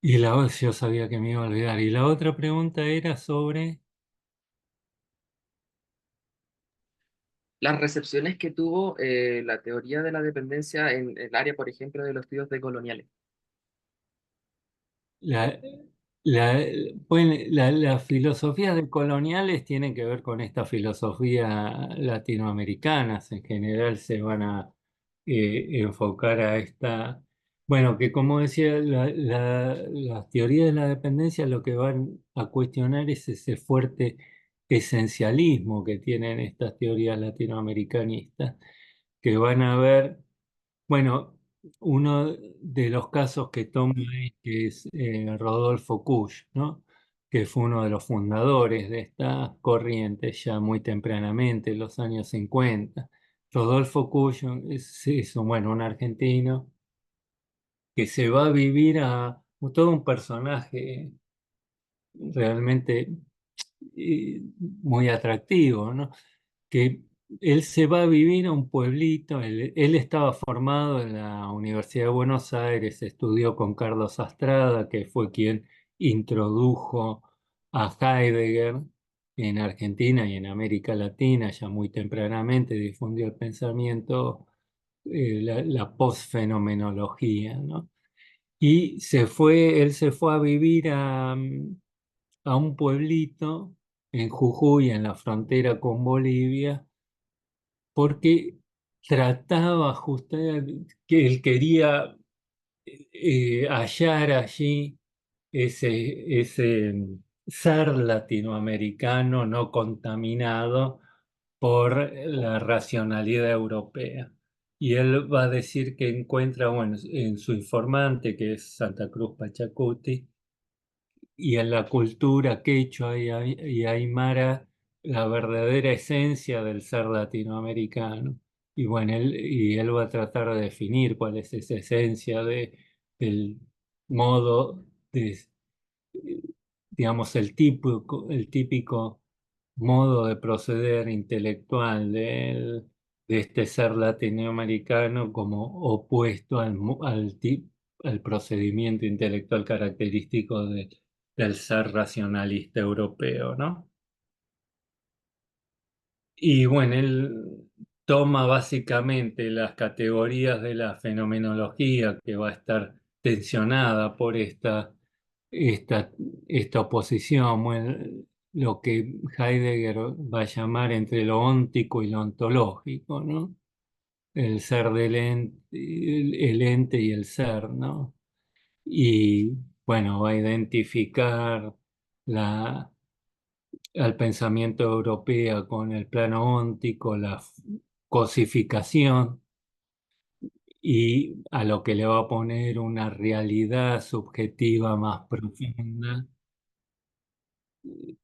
yo sabía que me iba a olvidar. Y la otra pregunta era sobre... Las recepciones que tuvo la teoría de la dependencia en el área, por ejemplo, de los estudios decoloniales. La, bueno, las filosofías decoloniales tienen que ver con esta filosofía latinoamericanas. En general se van a enfocar a esta, bueno, que como decía, las teorías de la dependencia lo que van a cuestionar es ese fuerte esencialismo que tienen estas teorías latinoamericanistas, que van a ver, bueno, uno de los casos que toma que es Rodolfo Kusch, ¿no? Que fue uno de los fundadores de esta corriente ya muy tempranamente, en los años 50. Rodolfo Kusch bueno, un argentino que se va a vivir a todo un personaje realmente muy atractivo, ¿no? Que él se va a vivir a un pueblito, él estaba formado en la Universidad de Buenos Aires, estudió con Carlos Astrada, que fue quien introdujo a Heidegger en Argentina y en América Latina, ya muy tempranamente difundió el pensamiento, la posfenomenología, ¿no? Y él se fue a vivir a un pueblito en Jujuy, en la frontera con Bolivia, porque trataba justamente que él quería hallar allí ese ser latinoamericano no contaminado por la racionalidad europea. Y él va a decir que encuentra, bueno, en su informante, que es Santa Cruz Pachacuti, y en la cultura quechua y aymara, la verdadera esencia del ser latinoamericano. Y bueno, él va a tratar de definir cuál es esa esencia del modo de, digamos, el típico modo de proceder intelectual de este ser latinoamericano como opuesto al procedimiento intelectual característico del ser racionalista europeo, ¿no? Y bueno, él toma básicamente las categorías de la fenomenología que va a estar tensionada por esta, esta oposición, bueno, lo que Heidegger va a llamar entre lo óntico y lo ontológico, ¿no? El ser del ente, el ente y el ser, ¿no? Y bueno, va a identificar la al pensamiento europeo con el plano óntico, la cosificación y a lo que le va a poner una realidad subjetiva más profunda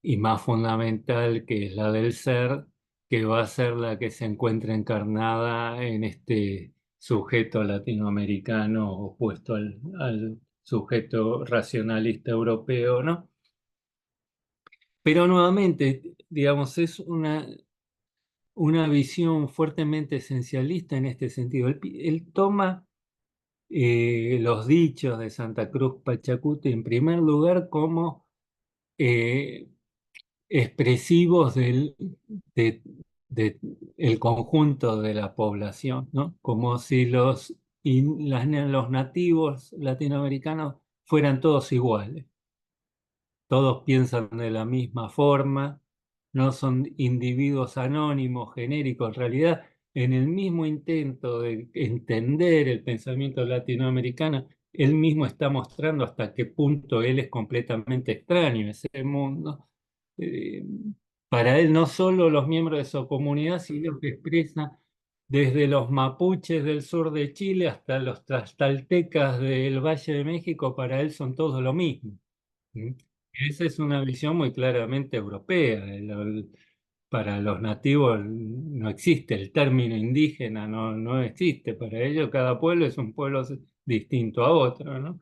y más fundamental, que es la del ser, que va a ser la que se encuentra encarnada en este sujeto latinoamericano opuesto al sujeto racionalista europeo, ¿no? Pero nuevamente, digamos, es una visión fuertemente esencialista en este sentido. Él toma los dichos de Santa Cruz Pachacuti en primer lugar como eh, expresivos de- el conjunto de la población, ¿no? Como si los nativos latinoamericanos fueran todos iguales. Todos piensan de la misma forma, no son individuos anónimos, genéricos. En realidad, en el mismo intento de entender el pensamiento latinoamericano, él mismo está mostrando hasta qué punto él es completamente extraño a ese mundo. Eh, para él, no solo los miembros de su comunidad, sino que expresa desde los mapuches del sur de Chile hasta los tlaxcaltecas del Valle de México, para él son todos lo mismo. ¿Mm? Esa es una visión muy claramente europea. Para los nativos no existe el término indígena, no existe. Para ellos cada pueblo es un pueblo distinto a otro, ¿no?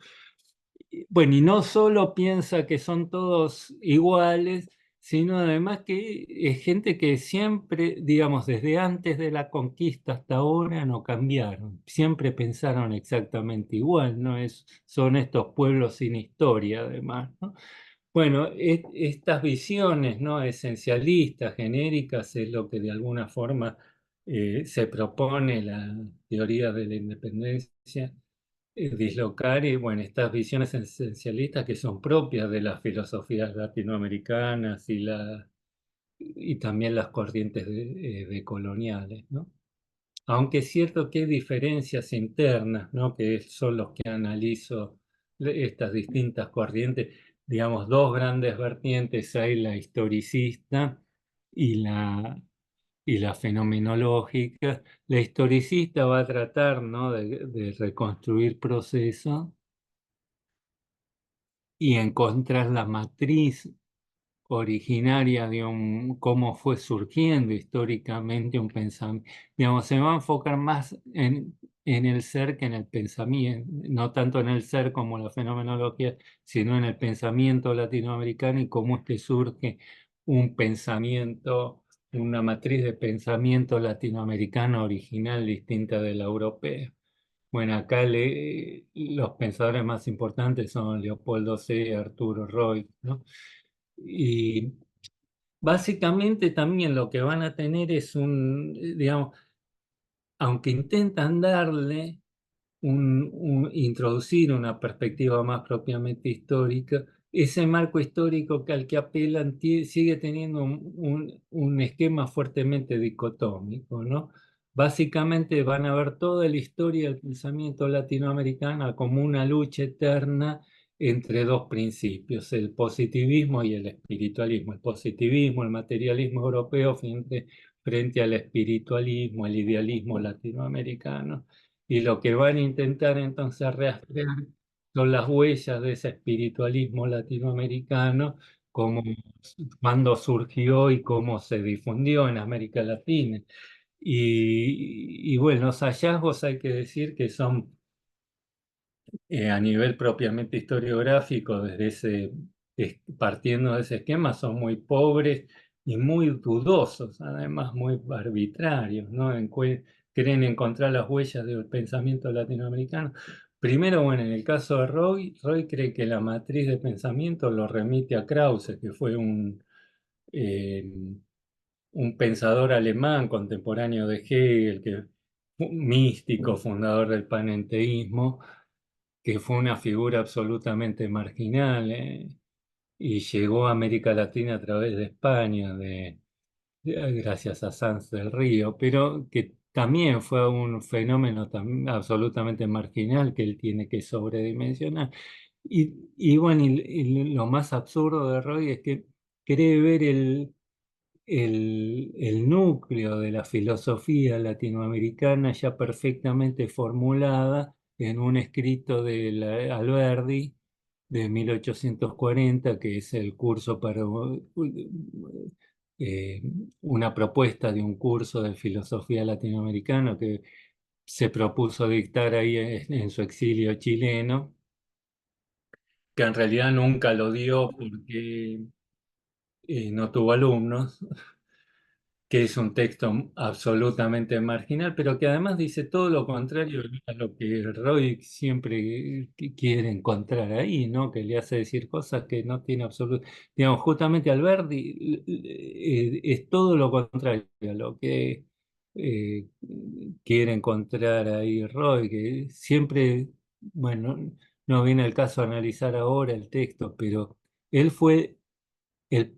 Bueno, y no solo piensa que son todos iguales, sino además que es gente que siempre, digamos, desde antes de la conquista hasta ahora no cambiaron, siempre pensaron exactamente igual, ¿no? Son estos pueblos sin historia, además, ¿no? Bueno, estas visiones, ¿no? Esencialistas, genéricas, es lo que de alguna forma se propone la teoría de la independencia dislocar, y bueno, estas visiones esencialistas que son propias de las filosofías latinoamericanas y también las corrientes decoloniales, ¿no? Aunque es cierto que hay diferencias internas, ¿no? Que son los que analizo estas distintas corrientes, digamos, dos grandes vertientes: hay la historicista y la fenomenológica. La historicista va a tratar, ¿no? de reconstruir procesos y encontrar la matriz originaria de cómo fue surgiendo históricamente un pensamiento. Digamos, se va a enfocar más en el ser que en el pensamiento, no tanto en el ser como la fenomenología, sino en el pensamiento latinoamericano y cómo es que surge un pensamiento, una matriz de pensamiento latinoamericano original distinta de la europea. Bueno, acá los pensadores más importantes son Leopoldo C. Arturo Roy, ¿no? Y básicamente también lo que van a tener es digamos, aunque intentan darle introducir una perspectiva más propiamente histórica, ese marco histórico al que apelan sigue teniendo un esquema fuertemente dicotómico, ¿no? Básicamente van a ver toda la historia del pensamiento latinoamericano como una lucha eterna entre dos principios, el positivismo y el espiritualismo. El positivismo, el materialismo europeo frente al espiritualismo, el idealismo latinoamericano. Y lo que van a intentar entonces rastrear son las huellas de ese espiritualismo latinoamericano, como cuando surgió y cómo se difundió en América Latina. Y bueno, los hallazgos hay que decir que son a nivel propiamente historiográfico, partiendo de ese esquema, son muy pobres y muy dudosos, además muy arbitrarios, ¿no? Creen encontrar las huellas del pensamiento latinoamericano. Primero, bueno, en el caso de Roy cree que la matriz de pensamiento lo remite a Krause, que fue eh, un pensador alemán contemporáneo de Hegel, un místico, fundador del panenteísmo, que fue una figura absolutamente marginal, y llegó a América Latina a través de España, gracias a Sanz del Río, pero que también fue un fenómeno absolutamente marginal que él tiene que sobredimensionar. Y bueno, y lo más absurdo de Roy es que cree ver el núcleo de la filosofía latinoamericana ya perfectamente formulada en un escrito de Alberdi de 1840, que es el curso para eh, una propuesta de un curso de filosofía latinoamericana que se propuso dictar ahí en su exilio chileno, que en realidad nunca lo dio porque no tuvo alumnos, que es un texto absolutamente marginal, pero que además dice todo lo contrario a lo que Roy siempre quiere encontrar ahí, ¿no? Que le hace decir cosas que no tiene absoluto. Digamos, justamente Alberti es todo lo contrario a lo que eh, quiere encontrar ahí Roy, que siempre, bueno, no viene al caso analizar ahora el texto, pero él fue el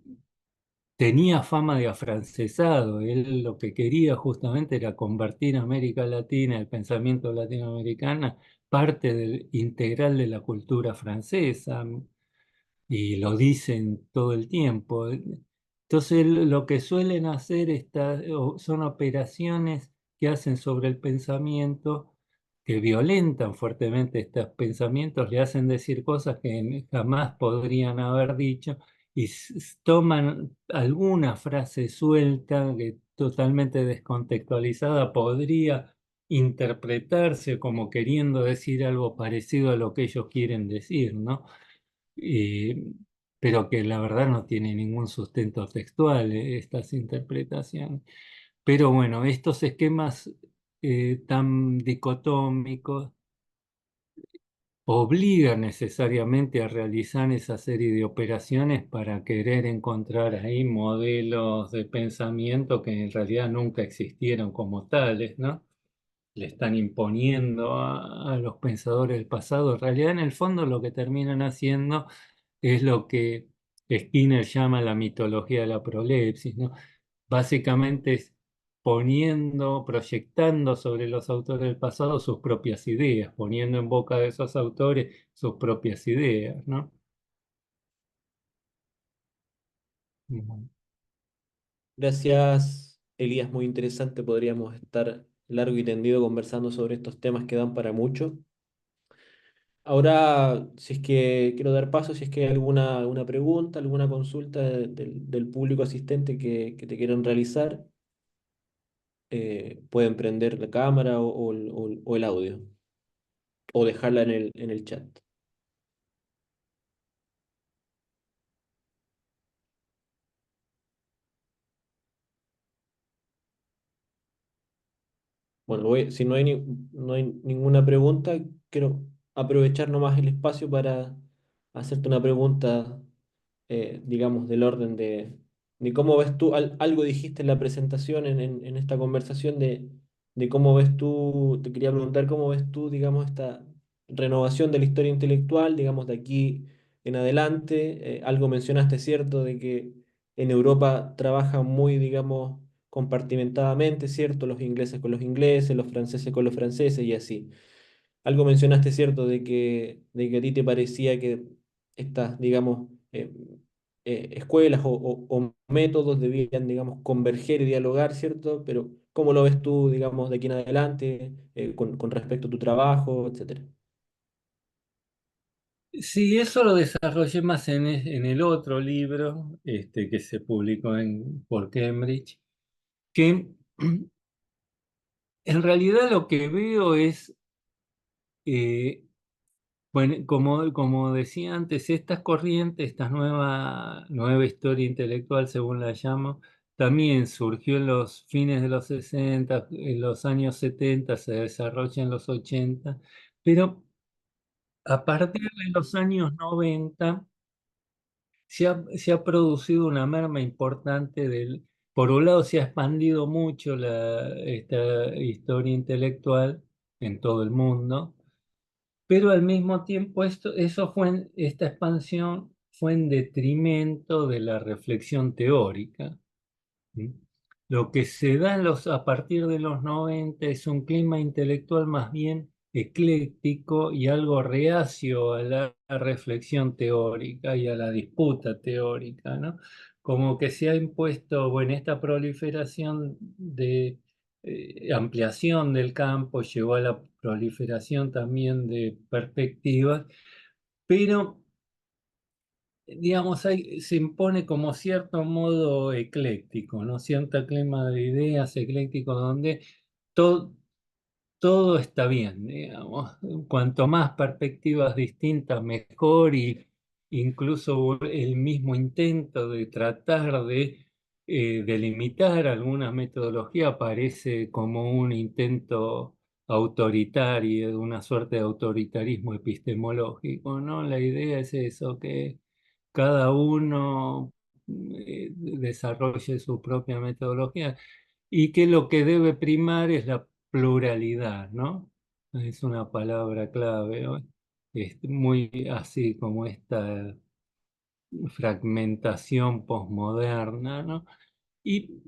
tenía fama de afrancesado. Él lo que quería justamente era convertir a América Latina, el pensamiento latinoamericano, parte integral de la cultura francesa, y lo dicen todo el tiempo. Entonces, lo que suelen hacer son operaciones que hacen sobre el pensamiento, que violentan fuertemente estos pensamientos, le hacen decir cosas que jamás podrían haber dicho y toman alguna frase suelta que totalmente descontextualizada podría interpretarse como queriendo decir algo parecido a lo que ellos quieren decir, ¿no? Y- pero que la verdad no tiene ningún sustento textual, estas interpretaciones. Pero bueno, estos esquemas tan dicotómicos obligan necesariamente a realizar esa serie de operaciones para querer encontrar ahí modelos de pensamiento que en realidad nunca existieron como tales, ¿no? Le están imponiendo a los pensadores del pasado. En realidad, en el fondo, lo que terminan haciendo es lo que Skinner llama la mitología de la prolepsis, ¿no? Básicamente es proyectando sobre los autores del pasado sus propias ideas, poniendo en boca de esos autores sus propias ideas, ¿no? Ujú. Gracias, Elías, muy interesante. Podríamos estar largo y tendido conversando sobre estos temas que dan para mucho. Ahora, si es que quiero dar paso, si es que hay alguna pregunta, alguna consulta del público asistente que te quieran realizar, pueden prender la cámara o el audio o dejarla en el chat. Bueno, si no hay, no hay ninguna pregunta, quiero aprovechar nomás el espacio para hacerte una pregunta, digamos, del orden de cómo ves tú, algo dijiste en la presentación, en esta conversación, de cómo ves tú, te quería preguntar cómo ves tú, digamos, esta renovación de la historia intelectual, digamos, de aquí en adelante. Algo mencionaste, ¿cierto?, de que en Europa trabaja muy, digamos, compartimentadamente, ¿cierto? Los ingleses con los ingleses, los franceses con los franceses y así. Algo mencionaste, ¿cierto? De que a ti te parecía que estas, digamos, escuelas o métodos debían, digamos, converger y dialogar, ¿cierto? Pero ¿cómo lo ves tú, digamos, de aquí en adelante, con respecto a tu trabajo, etcétera? Sí, eso lo desarrollé más en el otro libro que se publicó por Cambridge, que en realidad lo que veo es, eh, bueno, como decía antes, estas corrientes, esta nueva historia intelectual, según la llamo, también surgió en los fines de los 60, en los años 70, se desarrolla en los 80, pero a partir de los años 90 se ha producido una merma importante por un lado se ha expandido mucho esta historia intelectual en todo el mundo, pero al mismo tiempo esta expansión fue en detrimento de la reflexión teórica. ¿Mm? Lo que se da a partir de los 90 es un clima intelectual más bien ecléctico y algo reacio a la reflexión teórica y a la disputa teórica, ¿no? Como que se ha impuesto, bueno, esta proliferación de ampliación del campo llevó a la proliferación también de perspectivas, pero digamos, se impone como cierto modo ecléctico, ¿no? Cierto clima de ideas ecléctico donde todo, todo está bien, digamos. Cuanto más perspectivas distintas, mejor, y incluso el mismo intento de tratar de delimitar alguna metodología parece como un intento autoritario, de una suerte de autoritarismo epistemológico, ¿no? La idea es eso, que cada uno desarrolle su propia metodología y que lo que debe primar es la pluralidad, ¿no? Es una palabra clave hoy. Es muy así como esta fragmentación posmoderna, ¿no? Y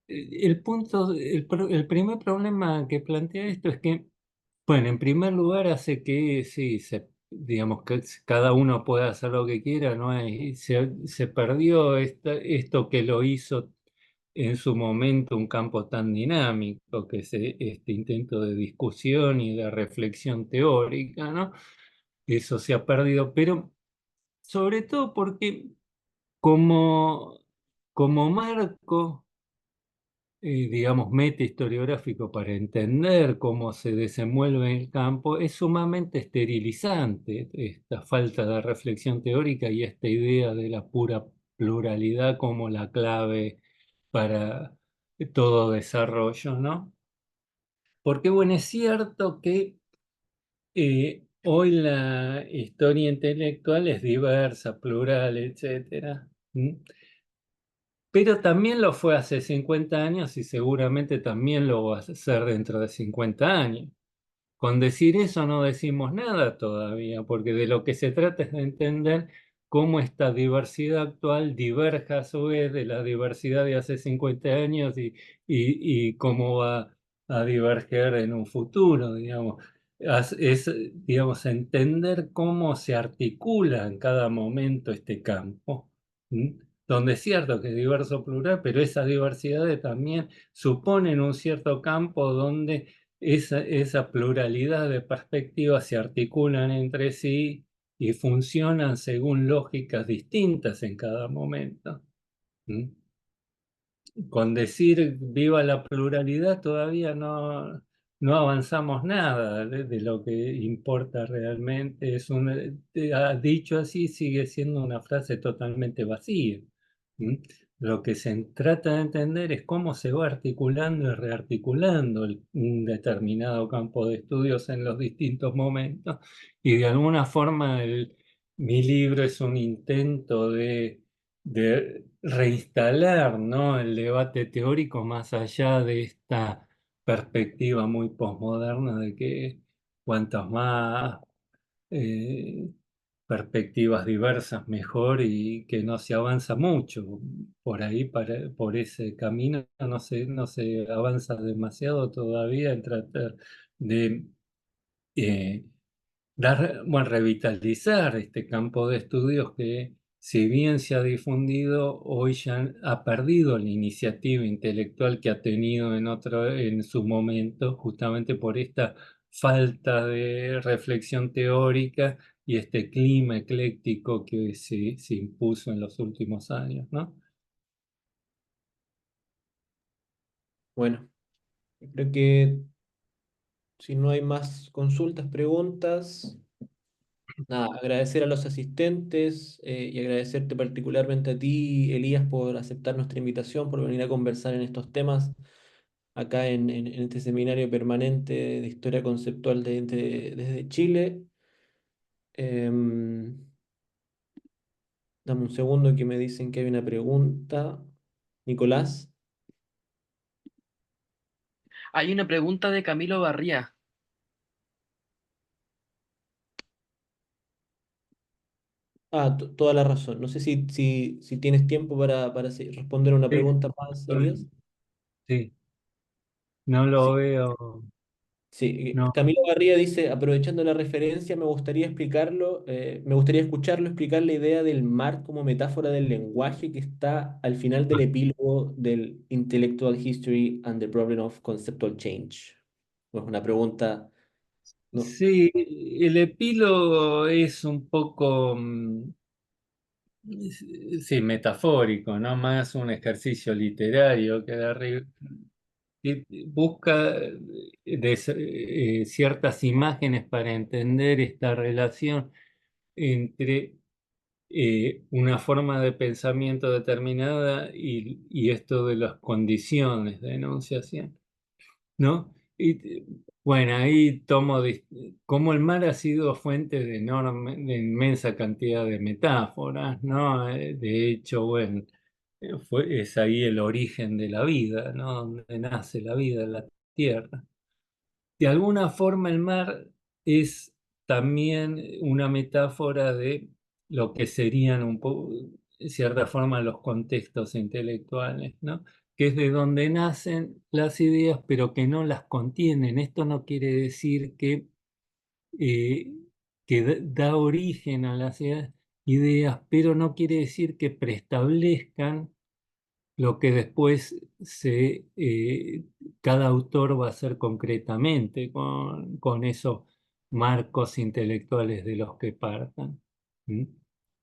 el primer problema que plantea esto es que, bueno, en primer lugar hace que sí, digamos que cada uno pueda hacer lo que quiera, ¿no? Se perdió esto que lo hizo en su momento un campo tan dinámico, que es este intento de discusión y de reflexión teórica, ¿no? Eso se ha perdido, pero sobre todo porque como, como marco, digamos, meta historiográfico para entender cómo se desenvuelve el campo, es sumamente esterilizante esta falta de reflexión teórica y esta idea de la pura pluralidad como la clave para todo desarrollo, ¿no? Porque, bueno, es cierto que hoy la historia intelectual es diversa, plural, etcétera. Pero también lo fue hace 50 años y seguramente también lo va a ser dentro de 50 años. Con decir eso no decimos nada todavía, porque de lo que se trata es de entender cómo esta diversidad actual diverge a su vez de la diversidad de hace 50 años y cómo va a diverger en un futuro, digamos. Digamos, entender cómo se articula en cada momento este campo, ¿m? Donde es cierto que es diverso plural, pero esas diversidades también suponen un cierto campo donde esa pluralidad de perspectivas se articulan entre sí y funcionan según lógicas distintas en cada momento. ¿Mm? Con decir viva la pluralidad todavía no avanzamos nada de lo que importa realmente. Dicho así, sigue siendo una frase totalmente vacía. ¿Mm? Lo que se trata de entender es cómo se va articulando y rearticulando un determinado campo de estudios en los distintos momentos. Y de alguna forma mi libro es un intento de reinstalar, ¿no? El debate teórico más allá de esta perspectiva muy posmoderna de que cuantos más eh, perspectivas diversas mejor y que no se avanza mucho por ahí, por ese camino, no se avanza demasiado todavía en tratar de eh, bueno, revitalizar este campo de estudios que, si bien se ha difundido, hoy ya ha perdido la iniciativa intelectual que ha tenido en su momento, justamente por esta falta de reflexión teórica y este clima ecléctico que se impuso en los últimos años, ¿no? Bueno, creo que si no hay más consultas, preguntas, nada, agradecer a los asistentes y agradecerte particularmente a ti, Elías, por aceptar nuestra invitación, por venir a conversar en estos temas acá en este seminario permanente de historia conceptual desde Chile. Em, Dame un segundo que me dicen que hay una pregunta. Nicolás. Hay una pregunta de Camilo Barría. Toda la razón. No sé si tienes tiempo para responder una Sí, pregunta más, Elías. sí, no lo Sí, veo, sí. no. Camilo Barría dice, aprovechando la referencia, me gustaría escucharlo explicar la idea del mar como metáfora del lenguaje que está al final del epílogo del Intellectual History and the Problem of Conceptual Change. Es una pregunta, ¿no? Sí, el epílogo es un poco, sí, metafórico, no más un ejercicio literario que busca ciertas imágenes para entender esta relación entre una forma de pensamiento determinada y esto de las condiciones de enunciación. ¿No? Bueno, ahí como el mar ha sido fuente de inmensa cantidad de metáforas, ¿no? De hecho, bueno, es ahí el origen de la vida, ¿no? Donde nace la vida en la tierra. De alguna forma el mar es también una metáfora de lo que serían un poco, de cierta forma, los contextos intelectuales, ¿no? Que es de donde nacen las ideas, pero que no las contienen. Esto no quiere decir eh, que da origen a las ideas, pero no quiere decir que preestablezcan lo que después cada autor va a hacer concretamente con esos marcos intelectuales de los que partan. ¿Mm?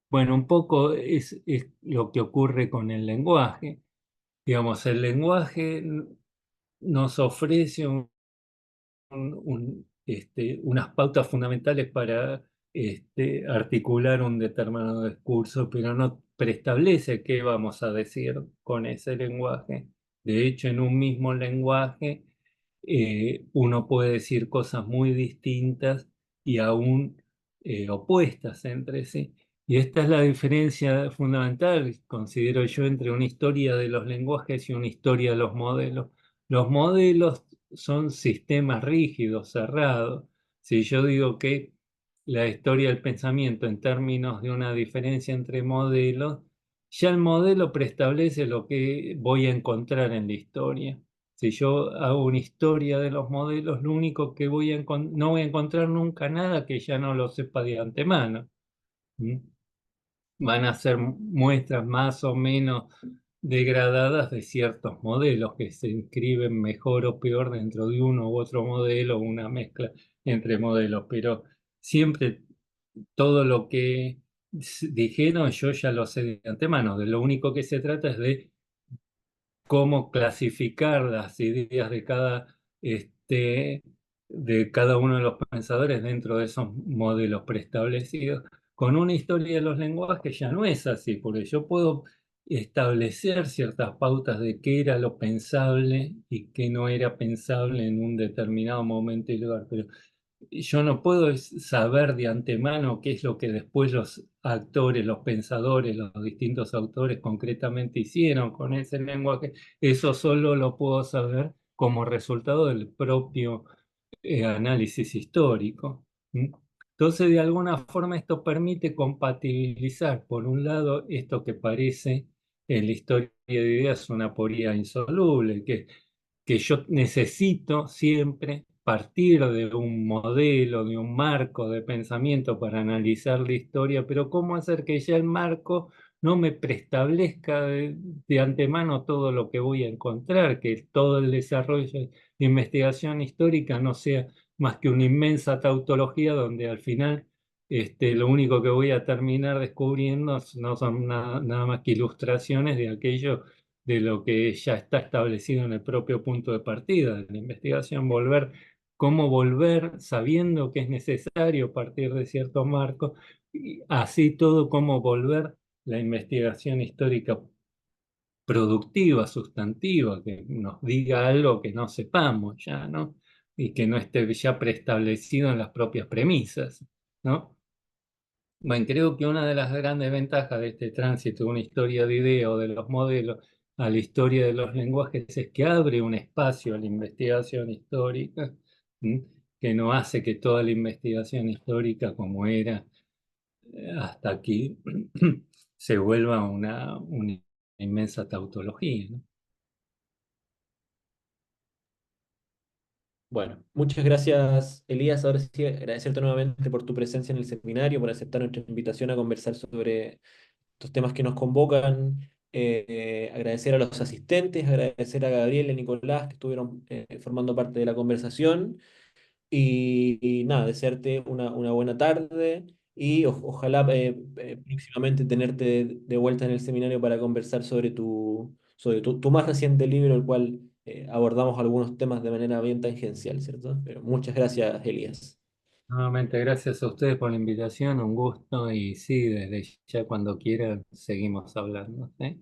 Bueno, un poco es lo que ocurre con el lenguaje. Digamos, el lenguaje nos ofrece unas pautas fundamentales para articular un determinado discurso, pero no preestablece qué vamos a decir con ese lenguaje. De hecho, en un mismo lenguaje uno puede decir cosas muy distintas y aún opuestas entre sí. Y esta es la diferencia fundamental, considero yo, entre una historia de los lenguajes y una historia de los modelos. Los modelos son sistemas rígidos, cerrados. Si yo digo que la historia del pensamiento en términos de una diferencia entre modelos, ya el modelo preestablece lo que voy a encontrar en la historia. Si yo hago una historia de los modelos, lo único que no voy a encontrar nunca nada que ya no lo sepa de antemano. ¿Mm? Van a ser muestras más o menos degradadas de ciertos modelos que se inscriben mejor o peor dentro de uno u otro modelo, una mezcla entre modelos, pero siempre todo lo que dijeron yo ya lo sé de antemano. De lo único que se trata es de cómo clasificar las ideas de cada uno de los pensadores dentro de esos modelos preestablecidos. Con una historia de los lenguajes ya no es así, porque yo puedo establecer ciertas pautas de qué era lo pensable y qué no era pensable en un determinado momento y lugar, pero yo no puedo saber de antemano qué es lo que después los actores, los pensadores, los distintos autores concretamente hicieron con ese lenguaje. Eso solo lo puedo saber como resultado del propio análisis histórico. ¿Mm? Entonces, de alguna forma, esto permite compatibilizar, por un lado, esto que parece en la historia de ideas una aporía insoluble, que yo necesito siempre partir de un modelo, de un marco de pensamiento para analizar la historia, pero ¿cómo hacer que ya el marco no me preestablezca de antemano todo lo que voy a encontrar, que todo el desarrollo de investigación histórica no sea más que una inmensa tautología donde al final lo único que voy a terminar descubriendo no son nada más que ilustraciones de aquello de lo que ya está establecido en el propio punto de partida de la investigación, cómo volver sabiendo que es necesario partir de cierto marco, y así todo cómo volver la investigación histórica productiva, sustantiva, que nos diga algo que no sepamos ya, ¿no? Y que no esté ya preestablecido en las propias premisas, ¿no? Bueno, creo que una de las grandes ventajas de este tránsito de una historia de idea o de los modelos a la historia de los lenguajes es que abre un espacio a la investigación histórica, ¿m? Que no hace que toda la investigación histórica como era hasta aquí se vuelva una inmensa tautología, ¿no? Bueno, muchas gracias, Elías. Ahora sí, agradecerte nuevamente por tu presencia en el seminario, por aceptar nuestra invitación a conversar sobre estos temas que nos convocan. Agradecer a los asistentes, agradecer a Gabriel y a Nicolás que estuvieron formando parte de la conversación. Y nada, desearte una buena tarde y ojalá próximamente tenerte de vuelta en el seminario para conversar sobre tu más reciente libro, el cual abordamos algunos temas de manera bien tangencial, ¿cierto? Pero muchas gracias, Elías. Nuevamente, gracias a ustedes por la invitación, un gusto y sí, desde ya cuando quieran seguimos hablando, ¿eh?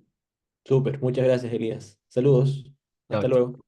Súper, muchas gracias, Elías. Saludos, Chao, hasta chao. luego.